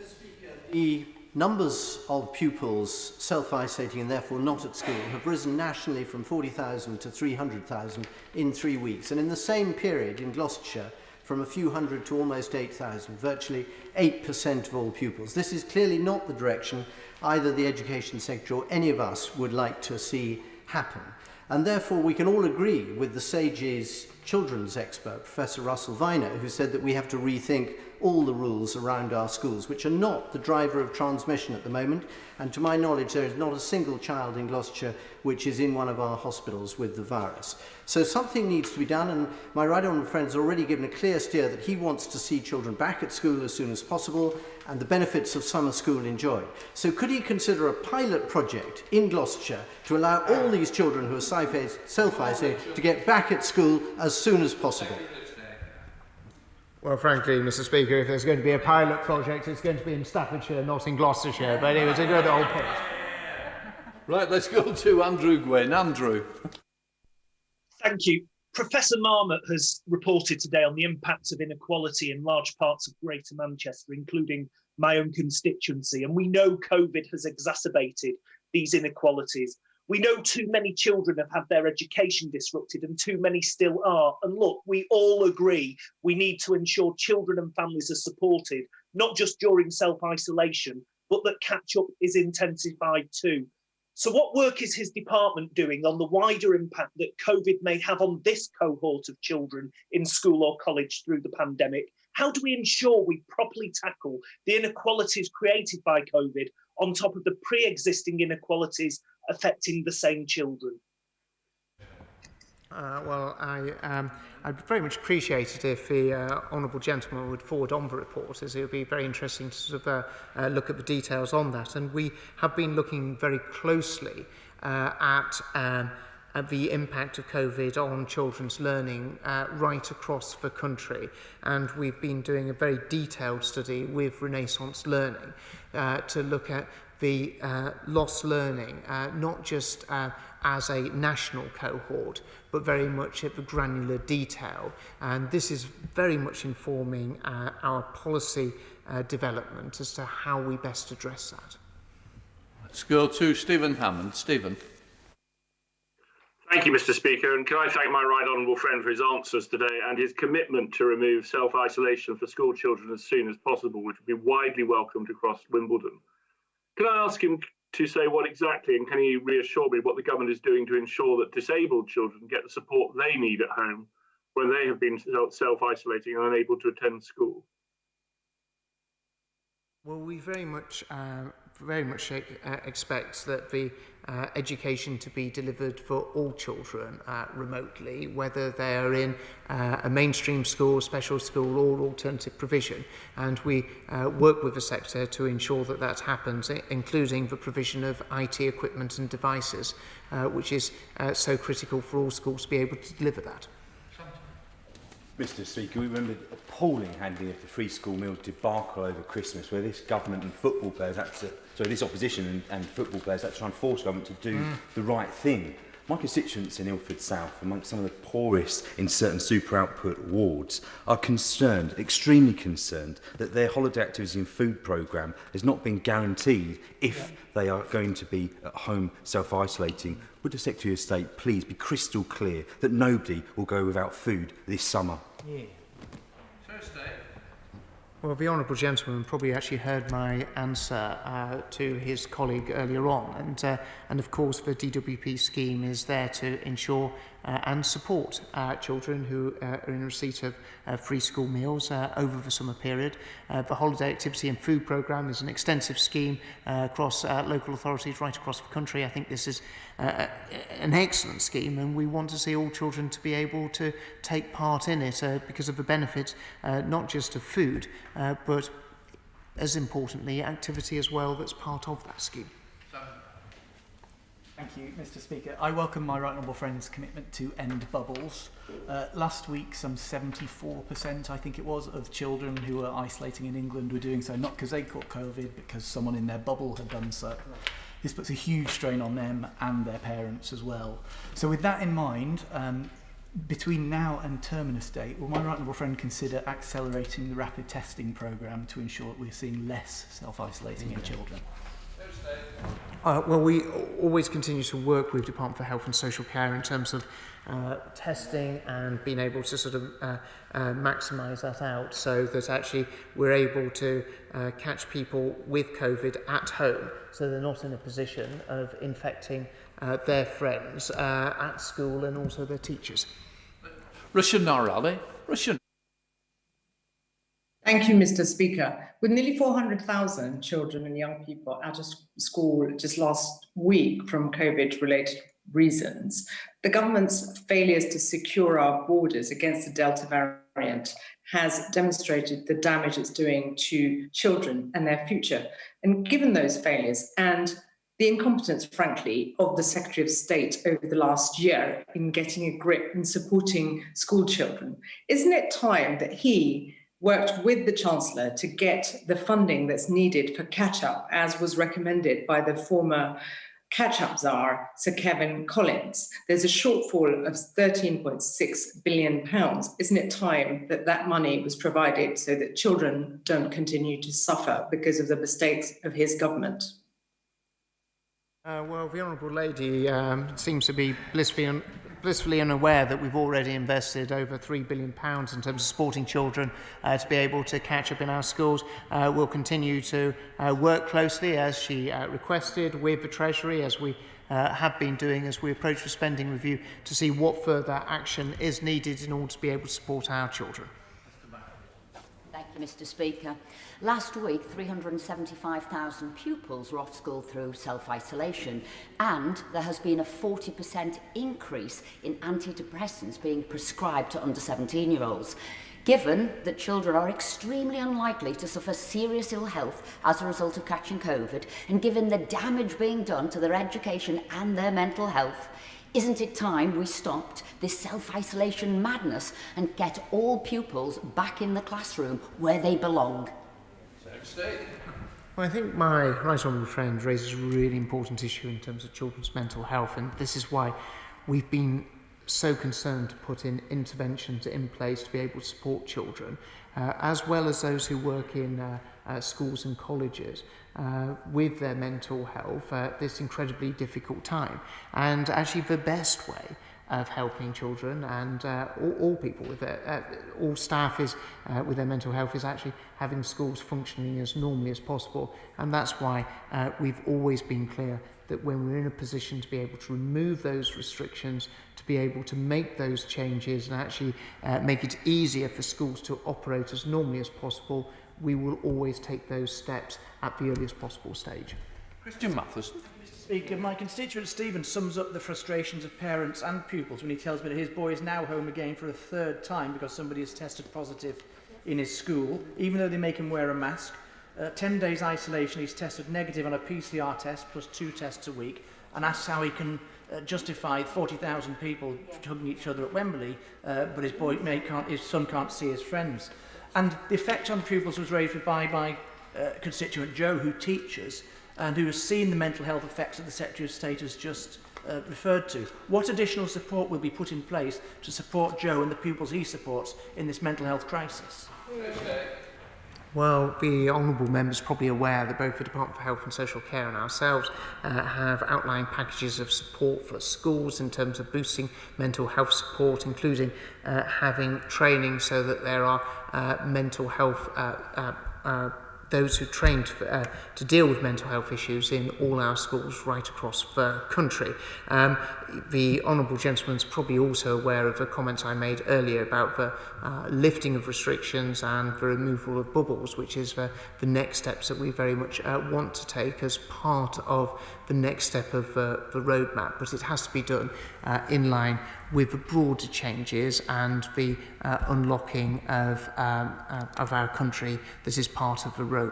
Mr. Speaker, the numbers of pupils self-isolating and therefore not at school have risen nationally from 40,000 to 300,000 in 3 weeks. And in the same period in Gloucestershire, from a few hundred to almost 8,000, virtually 8% of all pupils. This is clearly not the direction either the Education Secretary or any of us would like to see happen. And therefore we can all agree with the SAGE's children's expert, Professor Russell Viner, who said that we have to rethink all the rules around our schools, which are not the driver of transmission at the moment. And to my knowledge, there is not a single child in Gloucestershire which is in one of our hospitals with the virus. So something needs to be done, and my right honourable friend has already given a clear steer that he wants to see children back at school as soon as possible and the benefits of summer school enjoyed. So could he consider a pilot project in Gloucestershire to allow all these children who are self-isolating to get back at school as soon as possible? Well, frankly, Mr. Speaker, if there's going to be a pilot project, it's going to be in Staffordshire, not in Gloucestershire. But it was a good old point. Right, let's go to Andrew Gwynn. Andrew. Thank you. Professor Marmot has reported today on the impact of inequality in large parts of Greater Manchester, including my own constituency. And we know COVID has exacerbated these inequalities. We know too many children have had their education disrupted and too many still are. And look, we all agree we need to ensure children and families are supported, not just during self-isolation, but that catch-up is intensified too. So what work is his department doing on the wider impact that COVID may have on this cohort of children in school or college through the pandemic? How do we ensure we properly tackle the inequalities created by COVID on top of the pre-existing inequalities affecting the same children? Well, I'd very much appreciate it if the honourable gentleman would forward on the report, as it would be very interesting to sort of look at the details on that. And we have been looking very closely at the impact of COVID on children's learning right across the country. And we've been doing a very detailed study with Renaissance Learning to look at the lost learning, not just as a national cohort, but very much at the granular detail. And this is very much informing our policy development as to how we best address that. Let's go to Stephen Hammond. Stephen. Thank you, Mr. Speaker, and can I thank my right honourable friend for his answers today and his commitment to remove self-isolation for school children as soon as possible, which would be widely welcomed across Wimbledon. Can I ask him to say what exactly, and can he reassure me what the government is doing to ensure that disabled children get the support they need at home when they have been self-isolating and unable to attend school? Well, we very much expect that the education to be delivered for all children remotely, whether they are in a mainstream school, special school or alternative provision. And we work with the sector to ensure that that happens, including the provision of IT equipment and devices, which is so critical for all schools to be able to deliver that. Mr. Speaker, we remember the appalling handling of the free school meals debacle over Christmas, where this government and football players had to, sorry, this opposition and football players had to try and force government to do the right thing. My constituents in Ilford South, amongst some of the poorest in certain super output wards, are concerned, extremely concerned, that their holiday activity and food programme has not been guaranteed if they are going to be at home self-isolating. Would the Secretary of State please be crystal clear that nobody will go without food this summer? Yeah. Well, the honourable gentleman probably actually heard my answer to his colleague earlier on, and of course the DWP scheme is there to ensure and support children who are in receipt of free school meals over the summer period. The Holiday Activity and Food Programme is an extensive scheme across local authorities right across the country. I think this is an excellent scheme, and we want to see all children to be able to take part in it because of the benefit not just of food, but as importantly, activity as well that's part of that scheme. Thank you, Mr. Speaker. I welcome my right honourable friend's commitment to end bubbles. Last week, some 74%, I think it was, of children who were isolating in England were doing so not because they caught COVID, but because someone in their bubble had done so. This puts a huge strain on them and their parents as well. So with that in mind, between now and terminus date, will my right honourable friend consider accelerating the rapid testing programme to ensure that we're seeing less self-isolating in children? Well, we always continue to work with Department for Health and Social Care in terms of testing and being able to sort of maximise that out so that actually we're able to catch people with COVID at home so they're not in a position of infecting their friends at school and also their teachers. Russian Narali. Russian. Thank you, Mr. Speaker. With nearly 400,000 children and young people out of school just last week from COVID-related reasons, the government's failures to secure our borders against the Delta variant has demonstrated the damage it's doing to children and their future. And given those failures and the incompetence, frankly, of the Secretary of State over the last year in getting a grip and supporting school children, isn't it time that he worked with the Chancellor to get the funding that's needed for catch-up, as was recommended by the former catch-up czar, Sir Kevin Collins? There's a shortfall of £13.6 billion. Isn't it time that that money was provided so that children don't continue to suffer because of the mistakes of his government? Well, the Honourable Lady seems to be blissfully unaware that we've already invested over £3 billion in terms of supporting children to be able to catch up in our schools. We'll continue to work closely, as she requested, with the Treasury, as we have been doing as we approach the spending review, to see what further action is needed in order to be able to support our children. Thank you, Mr. Speaker. Last week, 375,000 pupils were off school through self-isolation, and there has been a 40% increase in antidepressants being prescribed to under 17-year-olds. Given that children are extremely unlikely to suffer serious ill health as a result of catching COVID, and given the damage being done to their education and their mental health, isn't it time we stopped this self-isolation madness and get all pupils back in the classroom where they belong? Well, I think my right honourable friend raises a really important issue in terms of children's mental health, and this is why we've been so concerned to put in interventions in place to be able to support children, as well as those who work in schools and colleges, with their mental health at this incredibly difficult time. And actually the best way of helping children and all people with all staff is with their mental health is actually having schools functioning as normally as possible. And that's why we've always been clear that when we're in a position to be able to remove those restrictions, to be able to make those changes and actually make it easier for schools to operate as normally as possible, we will always take those steps at the earliest possible stage. Christian Matheson. Mr. Speaker, my constituent Stephen sums up the frustrations of parents and pupils when he tells me that his boy is now home again for a third time because somebody has tested positive in his school, even though they make him wear a mask. 10 days isolation, he's tested negative on a PCR test plus 2 tests a week, and asks how he can justify 40,000 people hugging each other at Wembley, but his son can't see his friends. And the effect on pupils was raised by my constituent Joe, who teaches and who has seen the mental health effects that the Secretary of State has just referred to. What additional support will be put in place to support Joe and the pupils he supports in this mental health crisis? Well, the honourable member is probably aware that both the Department for Health and Social Care and ourselves have outlined packages of support for schools in terms of boosting mental health support, including having training so that there are mental health those who trained to deal with mental health issues in all our schools right across the country. The honourable gentleman is probably also aware of the comments I made earlier about the lifting of restrictions and the removal of bubbles, which is the next steps that we very much want to take as part of the next step of the roadmap. But it has to be done in line with the broader changes and the unlocking of our country that is part of the roadmap.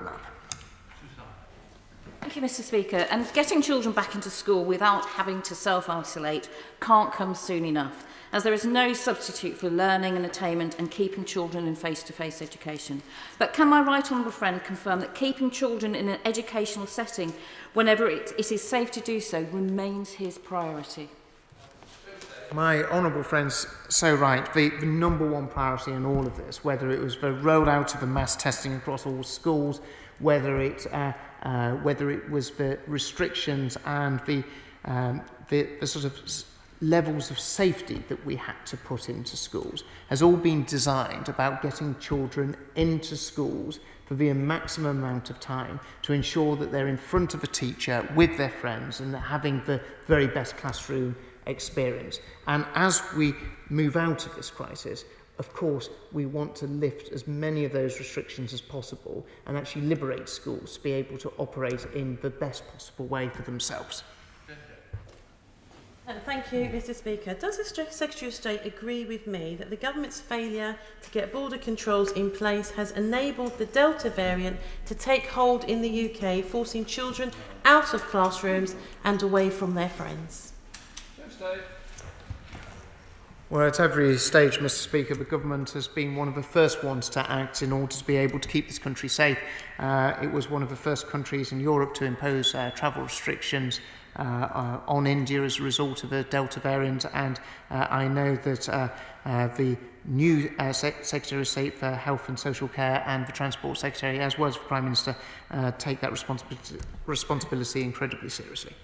Thank you, Mr. Speaker. And getting children back into school without having to self-isolate can't come soon enough, as there is no substitute for learning and attainment and keeping children in face-to-face education. But can my right honourable friend confirm that keeping children in an educational setting, whenever it is safe to do so, remains his priority? My honourable friend's so right. The number one priority in all of this, whether it was the rollout of the mass testing across all schools, whether it was the restrictions and the sort of levels of safety that we had to put into schools, has all been designed about getting children into schools for the maximum amount of time to ensure that they're in front of a teacher with their friends and having the very best classroom experience. And as we move out of this crisis, of course, we want to lift as many of those restrictions as possible and actually liberate schools to be able to operate in the best possible way for themselves. Thank you, Mr. Speaker. Does the Secretary of State agree with me that the government's failure to get border controls in place has enabled the Delta variant to take hold in the UK, forcing children out of classrooms and away from their friends? Well, at every stage, Mr. Speaker, the government has been one of the first ones to act in order to be able to keep this country safe. It was one of the first countries in Europe to impose travel restrictions on India as a result of the Delta variant, and I know that the new Secretary of State for Health and Social Care and the Transport Secretary, as well as the Prime Minister, take that responsibility incredibly seriously.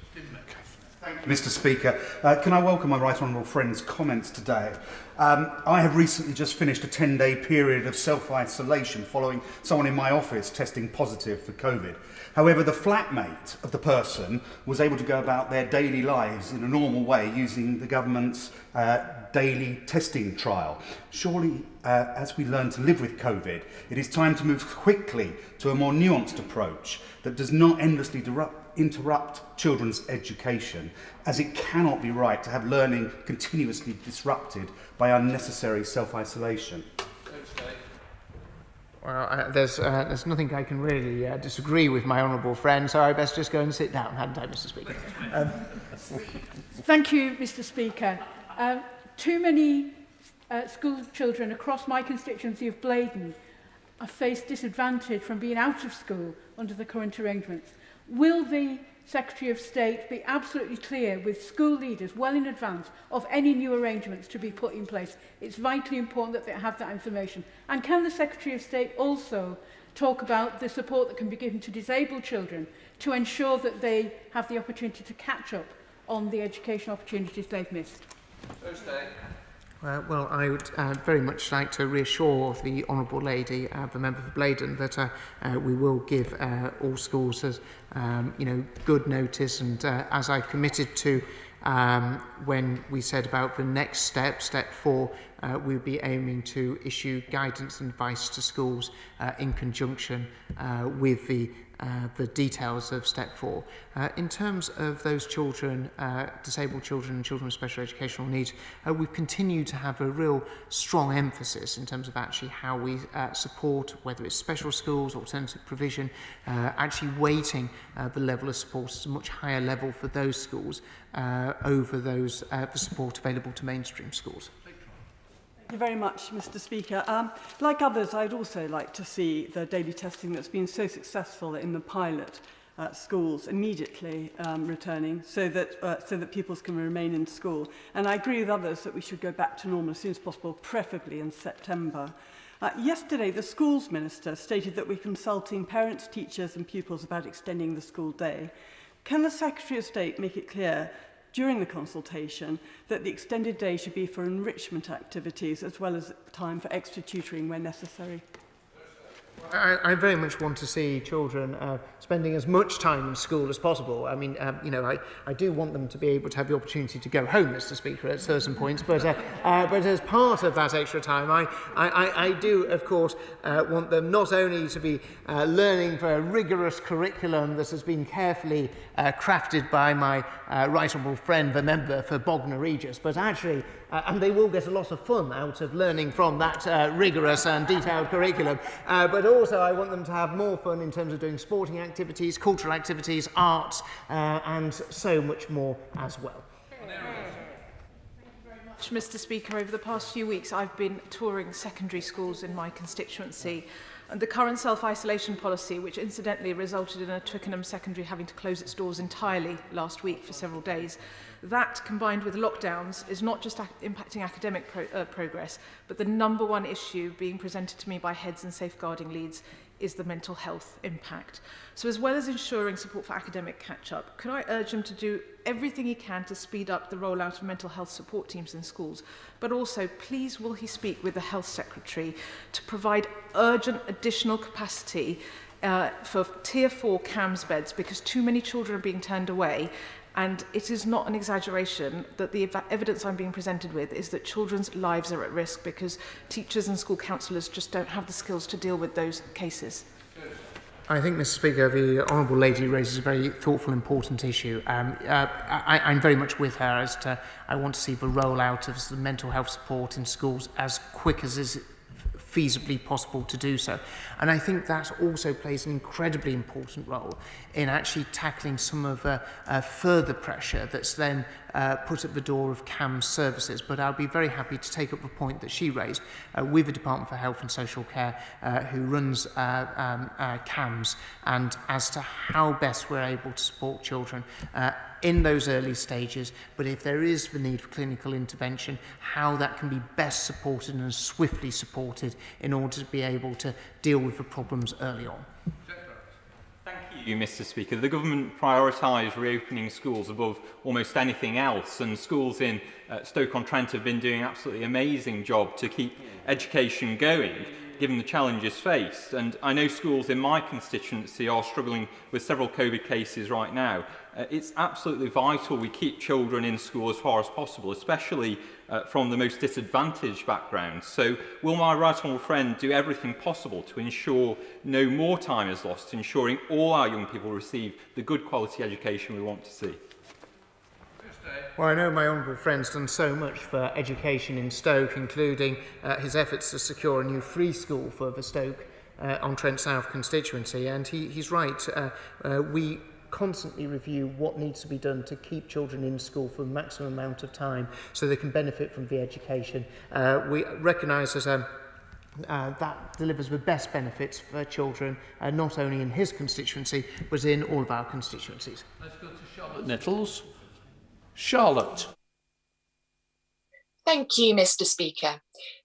Thank you, Mr. Speaker. Can I welcome my right honourable friend's comments today? I have recently just finished a 10-day period of self-isolation following someone in my office testing positive for COVID. However, the flatmate of the person was able to go about their daily lives in a normal way using the government's daily testing trial. Surely, as we learn to live with COVID, it is time to move quickly to a more nuanced approach that does not endlessly interrupt children's education, as it cannot be right to have learning continuously disrupted by unnecessary self-isolation. Well, there's nothing I can really disagree with my honourable friend, so I best just go and sit down, hadn't I, Mr. Speaker? Thank you, Mr. Speaker. Too many school children across my constituency of Blaydon have faced disadvantage from being out of school under the current arrangements. Will the Secretary of State be absolutely clear with school leaders well in advance of any new arrangements to be put in place? It's vitally important that they have that information. And can the Secretary of State also talk about the support that can be given to disabled children to ensure that they have the opportunity to catch up on the education opportunities they've missed? Well, I would very much like to reassure the Honourable Lady, the member for Blaydon, that we will give all schools good notice, and as I committed to when we said about the next step, step 4, we'll be aiming to issue guidance and advice to schools in conjunction with the details of step 4. In terms of those children, disabled children and children with special educational needs, we continue to have a real strong emphasis in terms of actually how we support, whether it's special schools, alternative provision, actually weighting the level of support at a much higher level for those schools over those the support available to mainstream schools. Thank you very much, Mr. Speaker. Like others, I'd also like to see the daily testing that's been so successful in the pilot schools immediately returning, so that pupils can remain in school. And I agree with others that we should go back to normal as soon as possible, preferably in September. Yesterday, the Schools Minister stated that we're consulting parents, teachers and pupils about extending the school day. Can the Secretary of State make it clear during the consultation that the extended day should be for enrichment activities as well as time for extra tutoring where necessary? I very much want to see children spending as much time in school as possible. I mean, I do want them to be able to have the opportunity to go home, Mr. Speaker, at certain points, but as part of that extra time, I do, of course, want them not only to be learning for a rigorous curriculum that has been carefully crafted by my right honourable friend, the member for Bognor Regis, but actually, and they will get a lot of fun out of learning from that rigorous and detailed curriculum, but also I want them to have more fun in terms of doing sporting activities, cultural activities, arts, and so much more as well. Mr. Speaker, over the past few weeks I've been touring secondary schools in my constituency, And the current self-isolation policy, which incidentally resulted in a Twickenham secondary having to close its doors entirely last week for several days, that combined with lockdowns is not just impacting academic progress, but the number one issue being presented to me by heads and safeguarding leads is the mental health impact. So as well as ensuring support for academic catch-up, could I urge him to do everything he can to speed up the rollout of mental health support teams in schools, but also please will he speak with the Health Secretary to provide urgent additional capacity for Tier 4 CAMS beds, because too many children are being turned away. And it is not an exaggeration that the evidence I'm being presented with is that children's lives are at risk because teachers and school counsellors just don't have the skills to deal with those cases. I think, Mr. Speaker, the Honourable Lady raises a very thoughtful, important issue. I'm very much with her as to I want to see the rollout of the mental health support in schools as quick as is feasibly possible to do so. And I think that also plays an incredibly important role in actually tackling some of further pressure that's then put at the door of CAMS services. But I'll be very happy to take up the point that she raised with the Department for Health and Social Care, who runs CAMS, and as to how best we're able to support children in those early stages, but if there is the need for clinical intervention, how that can be best supported and swiftly supported in order to be able to deal with the problems early on. Thank you, Mr. Speaker. The government prioritised reopening schools above almost anything else, and schools in Stoke-on-Trent have been doing an absolutely amazing job to keep education going, given the challenges faced. And I know schools in my constituency are struggling with several COVID cases right now. It's absolutely vital we keep children in school as far as possible, especially from the most disadvantaged backgrounds. So will my right honourable friend do everything possible to ensure no more time is lost, ensuring all our young people receive the good quality education we want to see? Well, I know my honourable friend's done so much for education in Stoke, including his efforts to secure a new free school for the Stoke-on-Trent South constituency, and he's right. We constantly review what needs to be done to keep children in school for the maximum amount of time so they can benefit from the education. We recognise that that delivers the best benefits for children, not only in his constituency, but in all of our constituencies. Let's go to Charlotte Nettles. Charlotte. Thank you, Mr. Speaker.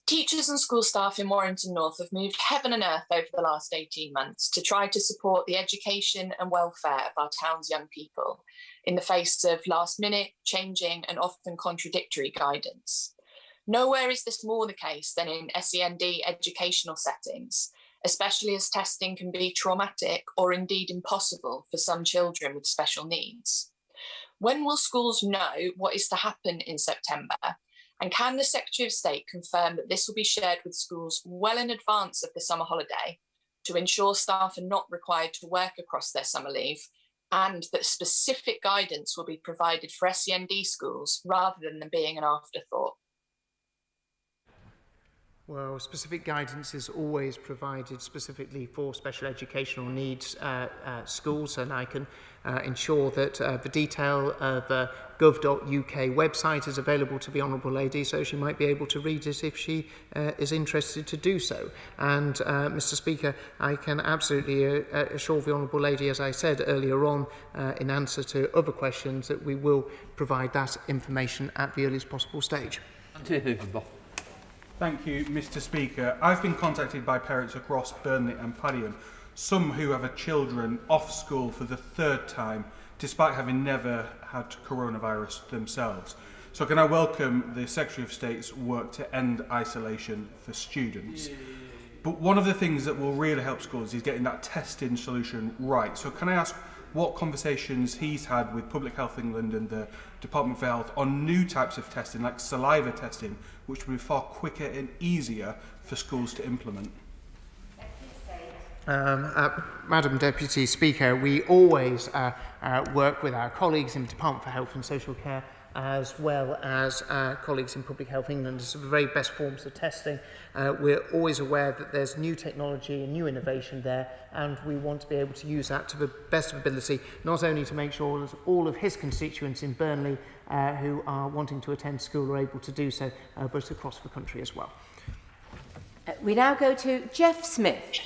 Teachers and school staff in Warrington North have moved heaven and earth over the last 18 months to try to support the education and welfare of our town's young people in the face of last-minute, changing and often contradictory guidance. Nowhere is this more the case than in SEND educational settings, especially as testing can be traumatic or indeed impossible for some children with special needs. When will schools know what is to happen in September? And can the Secretary of State confirm that this will be shared with schools well in advance of the summer holiday to ensure staff are not required to work across their summer leave, and that specific guidance will be provided for SEND schools rather than them being an afterthought? Well, specific guidance is always provided specifically for special educational needs schools, and I can ensure that the detail of gov.uk website is available to the Honourable Lady, so she might be able to read it if she is interested to do so. And Mr. Speaker, I can absolutely assure the Honourable Lady, as I said earlier on in answer to other questions, that we will provide that information at the earliest possible stage. Thank you, Mr. Speaker. I've been contacted by parents across Burnley and Padiham, some who have children off school for the third time, despite having never had coronavirus themselves. So can I welcome the Secretary of State's work to end isolation for students? But one of the things that will really help schools is getting that testing solution right. So can I ask what conversations he's had with Public Health England and the Department for Health on new types of testing, like saliva testing, which will be far quicker and easier for schools to implement? Madam Deputy Speaker, we always work with our colleagues in the Department for Health and Social Care, as well as colleagues in Public Health England. It's the very best forms of testing. We're always aware that there's new technology and new innovation there, and we want to be able to use that to the best of ability, not only to make sure that all of his constituents in Burnley who are wanting to attend school are able to do so, but across the country as well. We now go to Jeff Smith.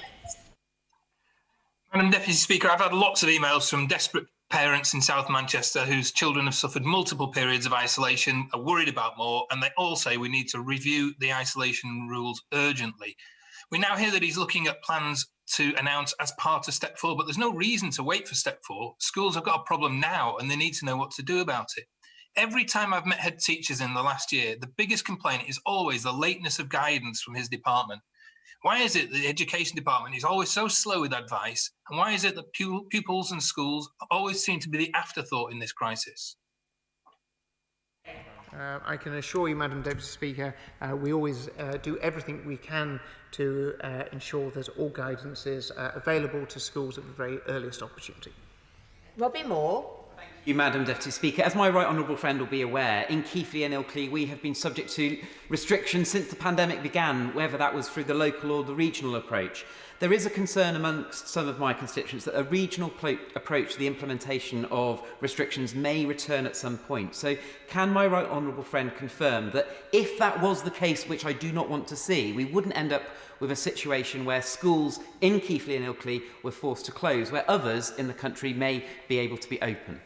Madam Deputy Speaker, I've had lots of emails from desperate parents in South Manchester whose children have suffered multiple periods of isolation, are worried about more, and they all say we need to review the isolation rules urgently. We now hear that he's looking at plans to announce as part of Step 4, but there's no reason to wait for Step 4. Schools have got a problem now and they need to know what to do about it. Every time I've met head teachers in the last year, the biggest complaint is always the lateness of guidance from his department. Why is it that the education department is always so slow with advice? And why is it that pupils and schools always seem to be the afterthought in this crisis? I can assure you, Madam Deputy Speaker, we always do everything we can to ensure that all guidance is available to schools at the very earliest opportunity. Robbie Moore. Thank you, Madam Deputy Speaker. As my right honourable friend will be aware, in Keighley and Ilkley we have been subject to restrictions since the pandemic began, whether that was through the local or the regional approach. There is a concern amongst some of my constituents that a regional approach to the implementation of restrictions may return at some point. So can my right honourable friend confirm that if that was the case, which I do not want to see, we wouldn't end up with a situation where schools in Keighley and Ilkley were forced to close, where others in the country may be able to be open?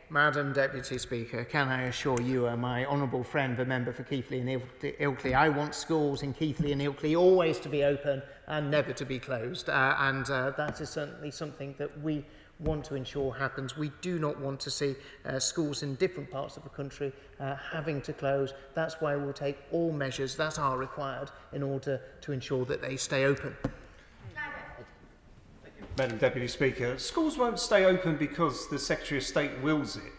Madam Deputy Speaker, can I assure you, my honourable friend, the member for Keighley and Ilkley, I want schools in Keighley and Ilkley always to be open and never to be closed. That is certainly something that we want to ensure happens. We do not want to see schools in different parts of the country having to close. That's why we'll take all measures that are required in order to ensure that they stay open. Madam Deputy Speaker, schools won't stay open because the Secretary of State wills it.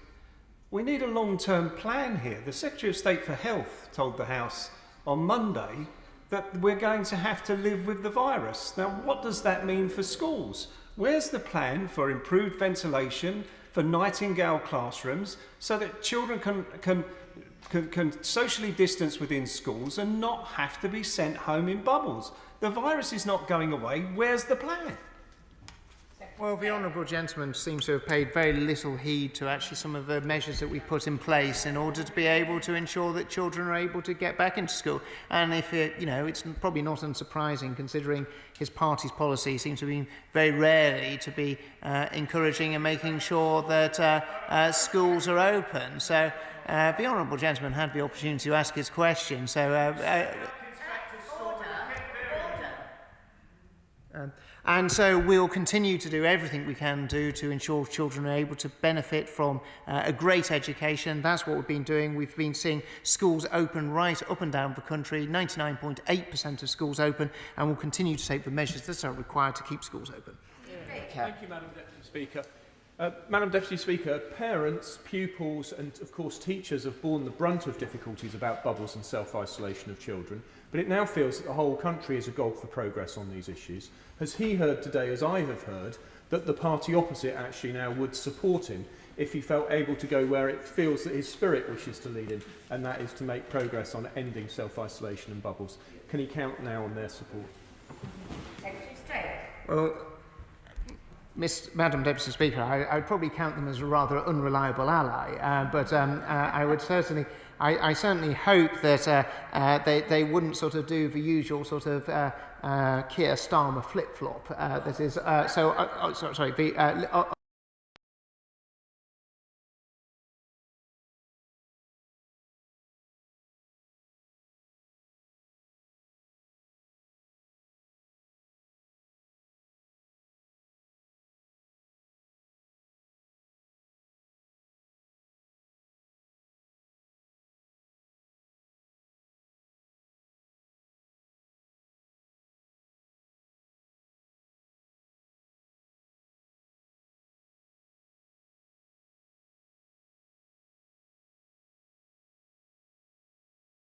We need a long-term plan here. The Secretary of State for Health told the House on Monday that we're going to have to live with the virus. Now, what does that mean for schools? Where's the plan for improved ventilation, for Nightingale classrooms, so that children can socially distance within schools and not have to be sent home in bubbles? The virus is not going away. Where's the plan? Well, the honourable gentleman seems to have paid very little heed to actually some of the measures that we put in place in order to be able to ensure that children are able to get back into school. And if it's probably not unsurprising, considering his party's policy seems to be very rarely to be encouraging and making sure that schools are open. So the honourable gentleman had the opportunity to ask his question. So. And so we'll continue to do everything we can do to ensure children are able to benefit from a great education. That's what we've been doing. We've been seeing schools open right up and down the country, 99.8% of schools open, and we'll continue to take the measures that are required to keep schools open. Thank you, Madam Deputy Speaker. Madam Deputy Speaker, parents, pupils and, of course, teachers have borne the brunt of difficulties about bubbles and self-isolation of children, but it now feels that the whole country is agog for progress on these issues. Has he heard today, as I have heard, that the party opposite actually now would support him if he felt able to go where it feels that his spirit wishes to lead him, and that is to make progress on ending self-isolation and bubbles? Can he count now on their support? Well, Madam Deputy Speaker, I would probably count them as a rather unreliable ally, but I would certainly, I certainly hope that they wouldn't sort of do the usual sort of Keir Starmer flip-flop. That is, sorry.